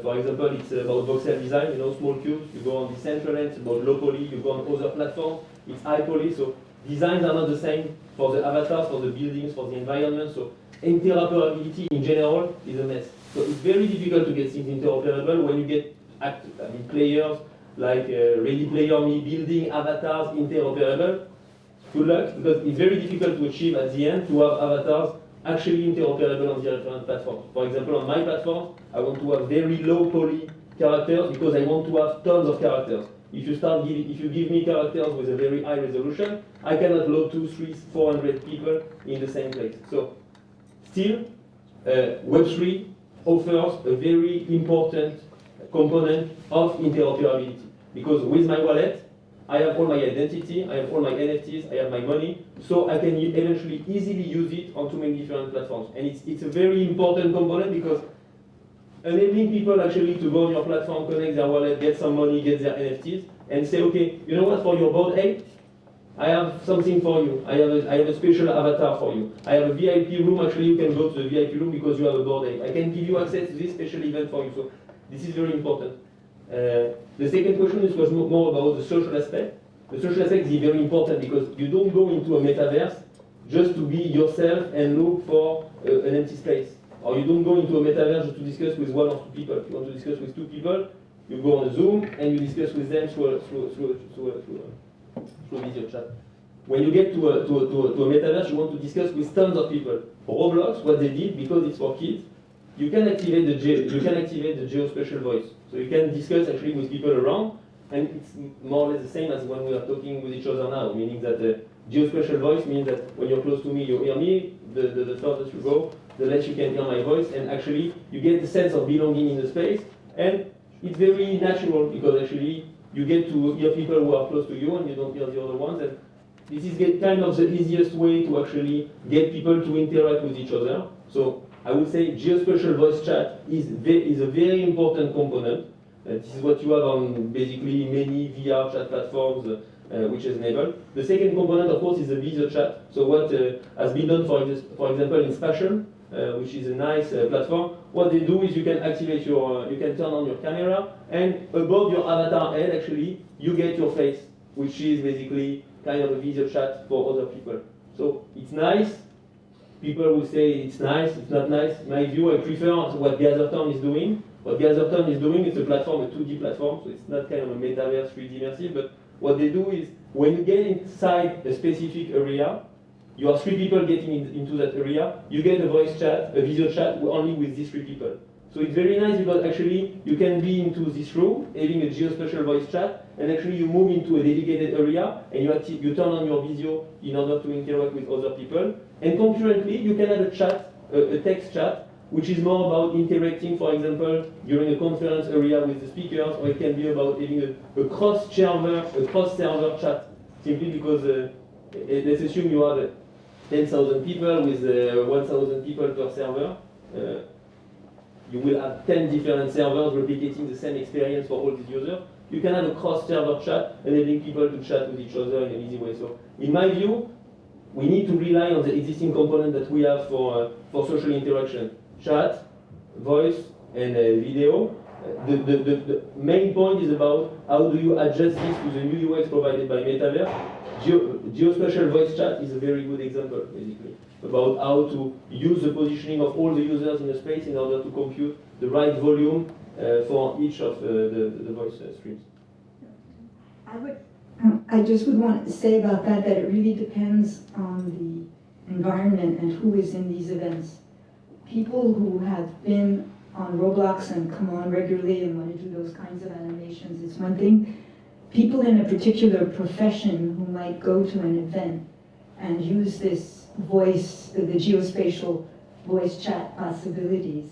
for example, it's about voxel design, small cubes. You go on Decentraland, it's about locally. You go on other platforms, it's high-poly. So designs are not the same for the avatars, for the buildings, for the environment. So interoperability in general is a mess. So it's very difficult to get things interoperable when you get players like Ready Player Me building avatars interoperable. Good luck, because it's very difficult to achieve at the end to have avatars actually interoperable on the different platforms. For example, on my platform, I want to have very low poly characters because I want to have tons of characters. If you give me characters with a very high resolution, I cannot load 200, 300, 400 people in the same place. So, still, Web3 offers a very important component of interoperability. Because with my wallet, I have all my identity, I have all my NFTs, I have my money, so I can eventually easily use it on too many different platforms. And it's a very important component because enabling people actually to go on your platform, connect their wallet, get some money, get their NFTs, and say, okay, you know what, for your board ape, I have something for you. I have a special avatar for you. I have a VIP room, actually you can go to the VIP room because you have a board ape. I can give you access to this special event for you. So this is very important. The second question was more about the social aspect. The social aspect is very important because you don't go into a metaverse just to be yourself and look for an empty space. Or you don't go into a metaverse just to discuss with one or two people. If you want to discuss with two people, you go on a Zoom and you discuss with them through video chat. When you get to a metaverse, you want to discuss with tons of people. For Roblox, what they did, because it's for kids, you can activate the geospatial voice. So you can discuss actually with people around, and it's more or less the same as when we are talking with each other now, meaning that geospatial voice means that when you're close to me, you hear me, the furthest you go, the less you can hear my voice, and actually you get the sense of belonging in the space, and it's very natural because actually you get to hear people who are close to you and you don't hear the other ones, and this is kind of the easiest way to actually get people to interact with each other. So I would say geospatial voice chat is a very important component. This is what you have on basically many VR chat platforms which is enabled. The second component, of course, is the video chat. So what has been done, for example, in Spatial, which is a nice platform, what they do is you can activate you can turn on your camera, and above your avatar head, actually, you get your face, which is basically kind of a video chat for other people. So it's nice. People will say it's nice, it's not nice. In my view, I prefer what Gathertown is doing. What Gathertown is doing is a platform, a 2D platform, so it's not kind of a metaverse 3D immersive, but what they do is when you get inside a specific area, you have 3 people getting into that area, you get a voice chat, a video chat only with these 3 people. So it's very nice because actually you can be into this room, having a geospatial voice chat, and actually you move into a dedicated area and you turn on your video in order to interact with other people. And concurrently, you can have a chat, a text chat, which is more about interacting, for example, during a conference area with the speakers, or it can be about having a cross-server chat, simply because let's assume you have 10,000 people with 1,000 people per server. You will have 10 different servers replicating the same experience for all these users. You can have a cross-server chat, enabling people to chat with each other in an easy way. So, in my view, we need to rely on the existing component that we have for social interaction. Chat, voice, and video. The main point is about how do you adjust this to the new UX provided by Metaverse. Geospatial voice chat is a very good example, basically, about how to use the positioning of all the users in the space in order to compute the right volume for each of the voice streams. I just would want to say about that it really depends on the environment and who is in these events. People who have been on Roblox and come on regularly and want to do those kinds of animations is one thing. People in a particular profession who might go to an event and use this voice, the geospatial voice chat possibilities,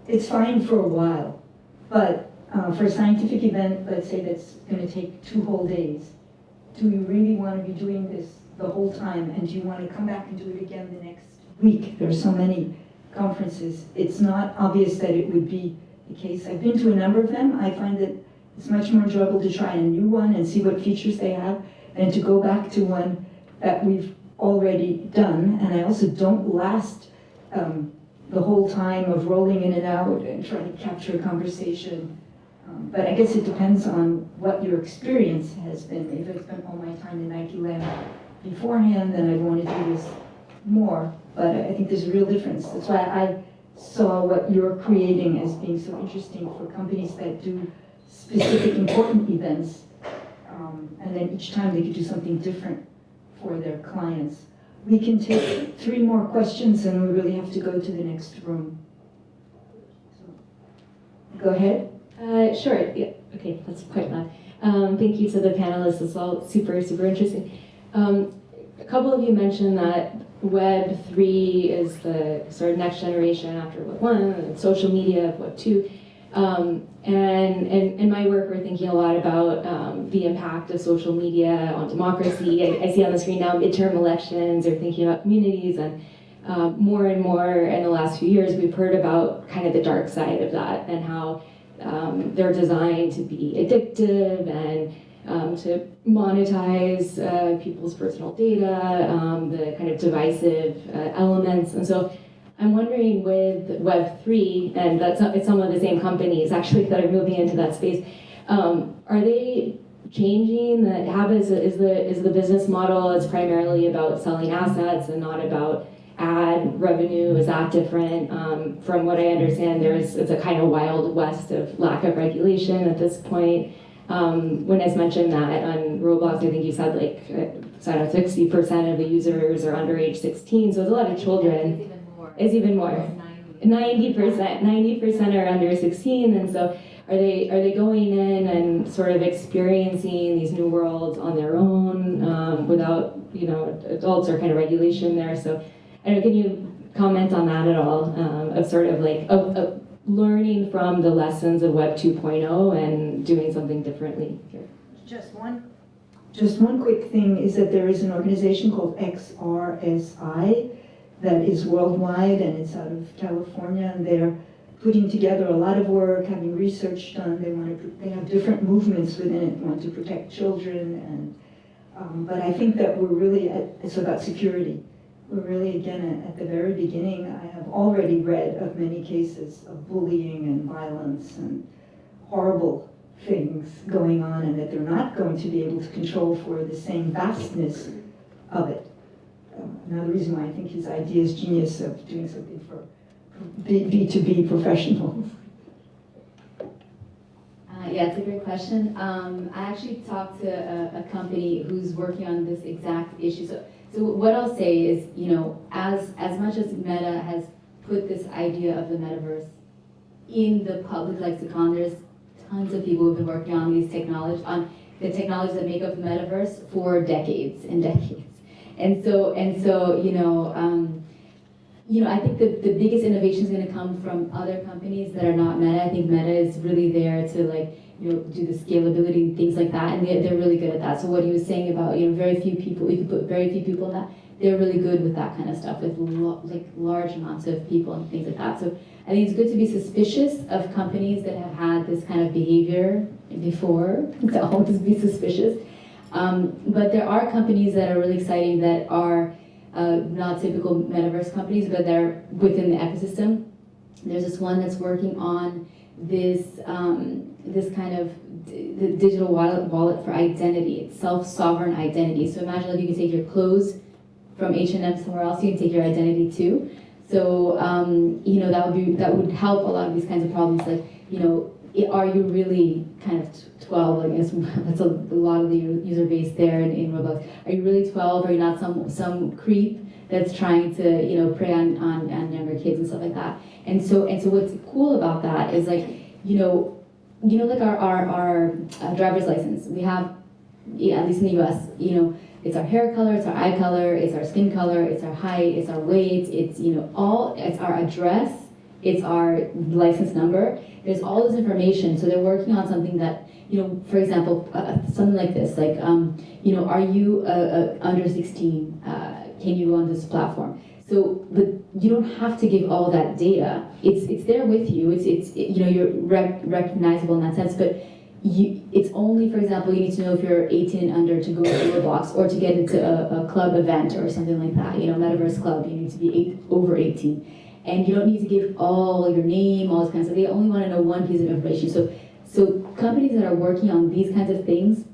it's fine for a while, but for a scientific event, let's say that's going to take 2 whole days, do you really want to be doing this the whole time, and do you want to come back and do it again the next week? There are so many conferences. It's not obvious that it would be the case. I've been to a number of them. I find that it's much more enjoyable to try a new one and see what features they have than to go back to one that we've already done. And I also don't last the whole time of rolling in and out and trying to capture a conversation. But I guess it depends on what your experience has been. If I spent all my time in Nike Land beforehand, then I'd want to do this more. But I think there's a real difference. That's why I saw what you're creating as being so interesting for companies that do specific important events. And then each time they could do something different for their clients. We can take 3 more questions and we really have to go to the next room. So, go ahead. Sure, yeah, okay, that's quite loud. Thank you to the panelists, it's all super, super interesting. A couple of you mentioned that Web 3 is the sort of next generation after Web 1, and social media of Web 2. And in my work, we're thinking a lot about the impact of social media on democracy. I see on the screen now midterm elections, or thinking about communities, and more and more in the last few years, we've heard about kind of the dark side of that and how they're designed to be addictive and to monetize people's personal data, the kind of divisive elements. And so I'm wondering with Web3, and it's some of the same companies actually that are moving into that space, are they changing the habits? Is the business model, it's primarily about selling assets and not about ad revenue? Is that different? From what I understand, it's a kind of wild west of lack of regulation at this point. When I mentioned that on Roblox, I think you said like 60% of the users are under age 16, so it's a lot of children. It's even more. 90% are under 16, and so are they going in and sort of experiencing these new worlds on their own without, adults or kind of regulation there? So I don't know, can you comment on that at all, of sort of like of learning from the lessons of Web 2.0 and doing something differently here? Just one quick thing is that there is an organization called XRSI that is worldwide, and it's out of California, and they're putting together a lot of work, having research done. They have different movements within it, want to protect children, and but I think that we're really it's about security. We're really, again, at the very beginning. I have already read of many cases of bullying and violence and horrible things going on, and that they're not going to be able to control for the same vastness of it. Another reason why I think his idea is genius of doing something for B2B professionals. Yeah, it's a great question. I actually talked to a company who's working on this exact issue. So what I'll say is, as much as Meta has put this idea of the metaverse in the public lexicon, there's tons of people who've been working on the technologies that make up the metaverse for decades and decades. And so, I think the biggest innovation is going to come from other companies that are not Meta. I think Meta is really there to do the scalability and things like that, and they're really good at that. So what he was saying about very few people, you could put very few people in that. They're really good with that kind of stuff, with large amounts of people and things like that. So I think it's good to be suspicious of companies that have had this kind of behavior before. To always be suspicious. But there are companies that are really exciting that are not typical metaverse companies, but they're within the ecosystem. There's this one that's working on this kind of digital wallet for identity. It's self-sovereign identity. So imagine if you could take your clothes from H&M somewhere else, you can take your identity too. So that would help a lot of these kinds of problems. Like, are you really kind of 12? I guess that's a lot of the user base there in Roblox. Are you really 12? Are you not some creep that's trying to prey on younger kids and stuff like that? And so what's cool about that is like like our driver's license. We have, at least in the U.S. It's our hair color, it's our eye color, it's our skin color, it's our height, it's our weight, it's it's our address, it's our license number. There's all this information. So they're working on something that, for example, something like this, like, are you under 16? Can you go on this platform? So, but you don't have to give all that data. It's there with you. You're recognizable in that sense. But it's only, for example, you need to know if you're 18 and under to go to Roblox or to get into a club event or something like that. Metaverse club. You need to be over 18, and you don't need to give all your name, all this kind of stuff. They only want to know one piece of information. So companies that are working on these kinds of things,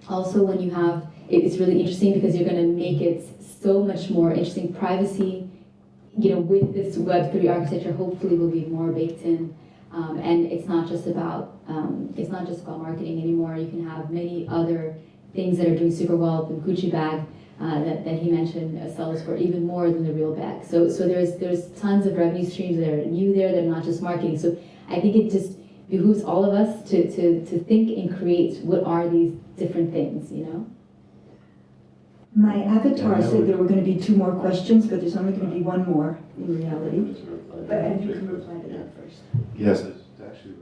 also when you have, it's really interesting because you're going to make it so much more interesting. Privacy, with this Web3 architecture, hopefully will be more baked in. And it's not just about marketing anymore. You can have many other things that are doing super well. The Gucci bag that he mentioned sells for even more than the real bag. So there's tons of revenue streams that are new there. They're not just marketing. So I think it just behooves all of us to think and create what are these different things, My avatar said there were going to be 2 more questions, but there's only going to be 1 more in reality. And you can reply to that first. Yes, it's actually.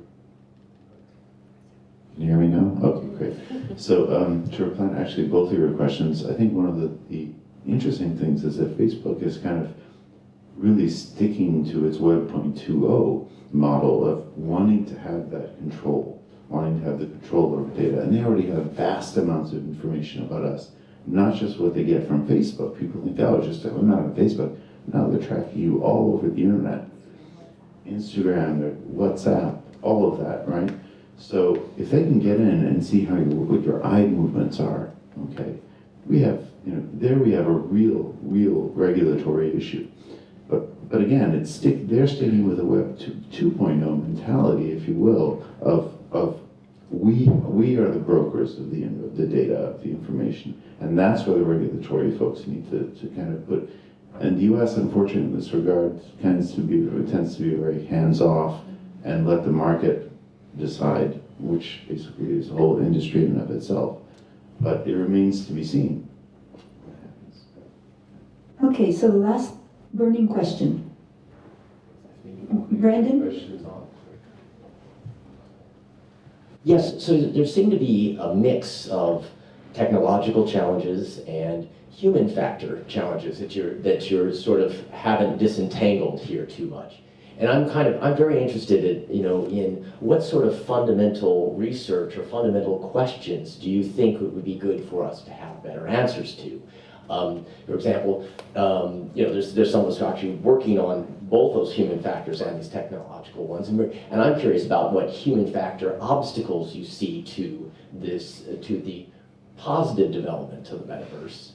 Can you hear me now? Oh, great. So to reply to actually both of your questions, I think one of the interesting things is that Facebook is kind of really sticking to its Web 2.0 model of wanting to have that control, wanting to have the control over data. And they already have vast amounts of information about us, not just what they get from Facebook. People think, oh, I'm not on Facebook. No, they're tracking you all over the internet. Instagram, their WhatsApp, all of that, right? So if they can get in and see what your eye movements are, okay, we have a real regulatory issue. But again, they're sticking with a Web 2.0 mentality, if you will, of we are the brokers of the data, of the information, and that's where the regulatory folks need to kind of put. And the U.S., unfortunately, in this regard, tends to be very hands-off and let the market decide, which basically is a whole industry in and of itself. But it remains to be seen what happens. Okay, so the last burning question. Brandon? Yes, so there seem to be a mix of technological challenges and human factor challenges that you're sort of haven't disentangled here too much. And I'm very interested in what sort of fundamental research or fundamental questions do you think would be good for us to have better answers to? For example, there's some of us who are actually working on both those human factors and these technological ones, and I'm curious about what human factor obstacles you see to the positive development of the metaverse.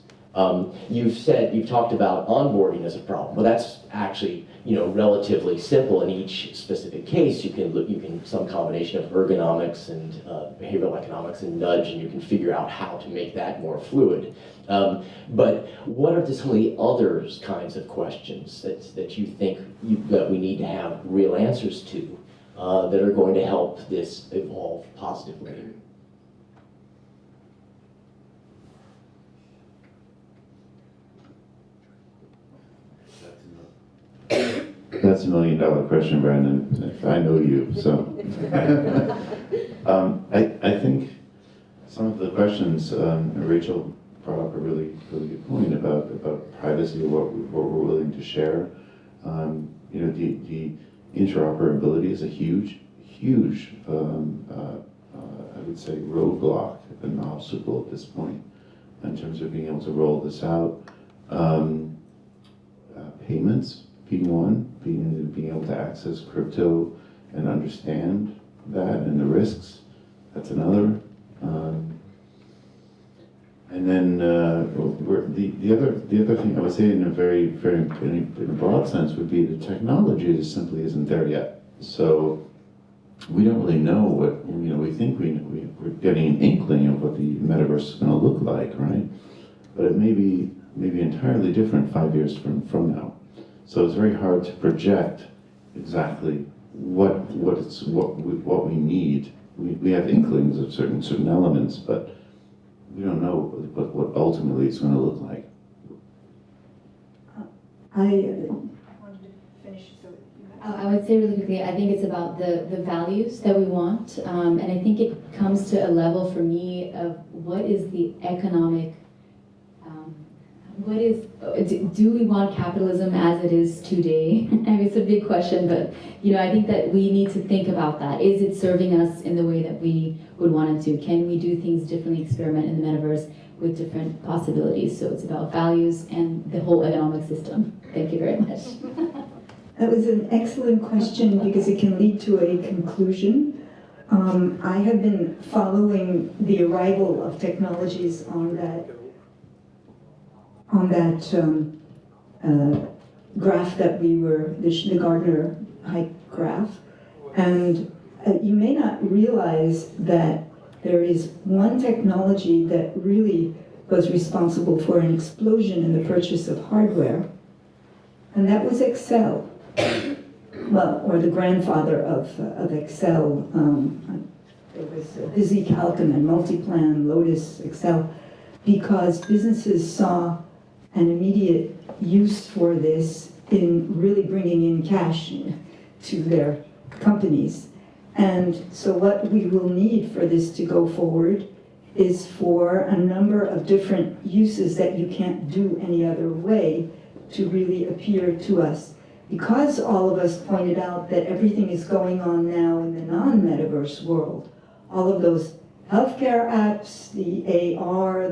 You've talked about onboarding as a problem. Well, that's actually relatively simple in each specific case. You can some combination of ergonomics and behavioral economics and nudge, and you can figure out how to make that more fluid. But what are some of the other kinds of questions that you think that we need to have real answers to that are going to help this evolve positively? That's $1 million question, Brandon. If I know you, so. I think some of the questions Rachel brought up a really good point about privacy, what we're willing to share. The interoperability is a huge, I would say, roadblock, an obstacle at this point in terms of being able to roll this out. Payments being one, being able to access crypto and understand that and the risks. That's another. And then the other thing I would say in a very in a broad sense would be the technology just simply isn't there yet. So we don't really know what we think we're getting an inkling of what the metaverse is going to look like, right? But it may be entirely different 5 years from now. So it's very hard to project exactly what we need. We have inklings of certain elements, but we don't know what ultimately it's going to look like. I would say really quickly, I think it's about the values that we want, and I think it comes to a level for me of what is the economic, how What is, do we want capitalism as it is today? I mean, it's a big question, but I think that we need to think about that. Is it serving us in the way that we would want it to? Can we do things differently, experiment in the metaverse with different possibilities? So it's about values and the whole economic system. Thank you very much. That was an excellent question because it can lead to a conclusion. I have been following the arrival of technologies on that graph that we were, the Gardner height graph. And you may not realize that there is one technology that really was responsible for an explosion in the purchase of hardware, and that was Excel. Well, or the grandfather of Excel. There was VisiCalc and then Multiplan, Lotus, Excel, because businesses saw an immediate use for this in really bringing in cash to their companies. And so what we will need for this to go forward is for a number of different uses that you can't do any other way to really appear to us. Because all of us pointed out that everything is going on now in the non-metaverse world, all of those healthcare apps, the AR,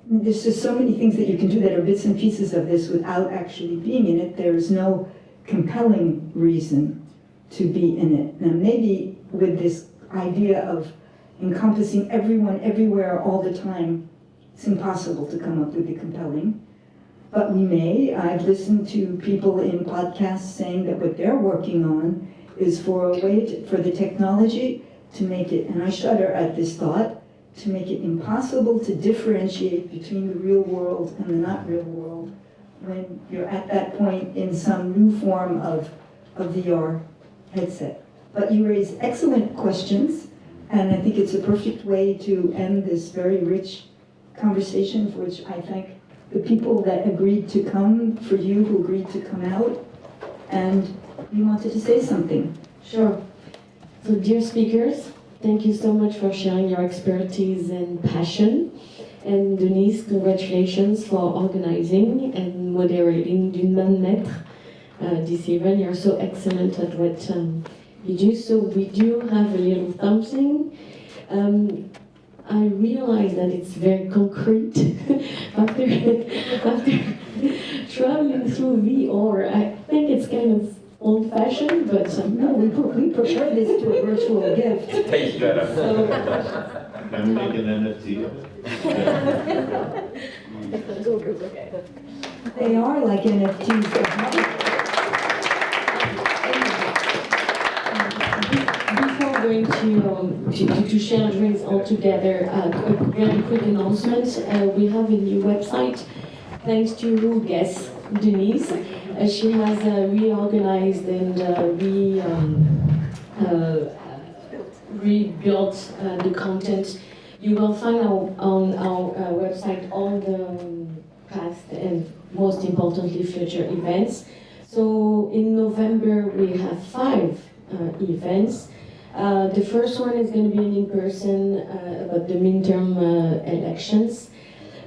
there's just so many things that you can do that are bits and pieces of this without actually being in it. There's no compelling reason to be in it. Now maybe with this idea of encompassing everyone everywhere all the time, it's impossible to come up with the compelling. But we may. I've listened to people in podcasts saying that what they're working on is for a way for the technology to make it, and I shudder at this thought, to make it impossible to differentiate between the real world and the not real world when you're at that point in some new form of VR headset. But you raise excellent questions, and I think it's a perfect way to end this very rich conversation, for which I thank the people that agreed to come, for you who agreed to come out, and you wanted to say something. Sure. So dear speakers, thank you so much for sharing your expertise and passion. And Denise, congratulations for organizing and moderating D'une Maître this event. You're so excellent at what you do. So we do have a little something. I realize that it's very concrete after traveling through VR. I think it's kind of old-fashioned, but no, we prefer this to a virtual gift. Tastes better. Can we make an NFT of it? They are like NFTs. Before going to share drinks all together, a very quick announcement. We have a new website, thanks to guest Denise. She has reorganized and rebuilt the content. You will find on our website all the past and most importantly future events. So in November we have 5 events. The first one is going to be an in-person about the midterm elections.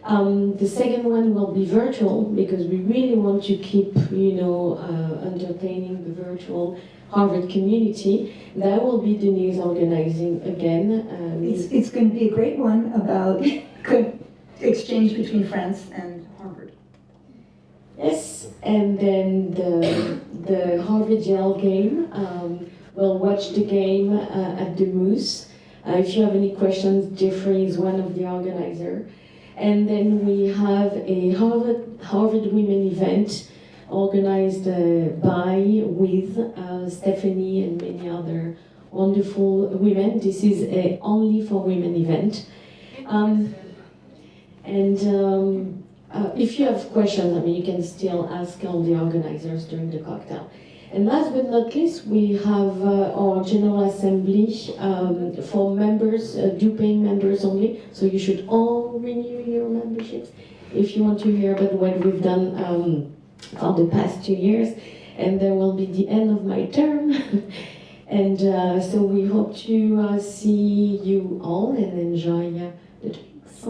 The second one will be virtual because we really want to keep, entertaining the virtual Harvard community. That will be Denise organizing again. It's going to be a great one about exchange between France and Harvard. Yes, and then the Harvard Yale game. We'll watch the game at the Moose. If you have any questions, Jeffrey is one of the organizers. And then we have a Harvard Women event organized with Stephanie and many other wonderful women. This is a only for women event. If you have questions, you can still ask all the organizers during the cocktail. And last but not least, we have our General Assembly for members, due-paying members only. So you should all renew your memberships if you want to hear about what we've done for the past 2 years. And there will be the end of my term. And so we hope to see you all and enjoy the drinks.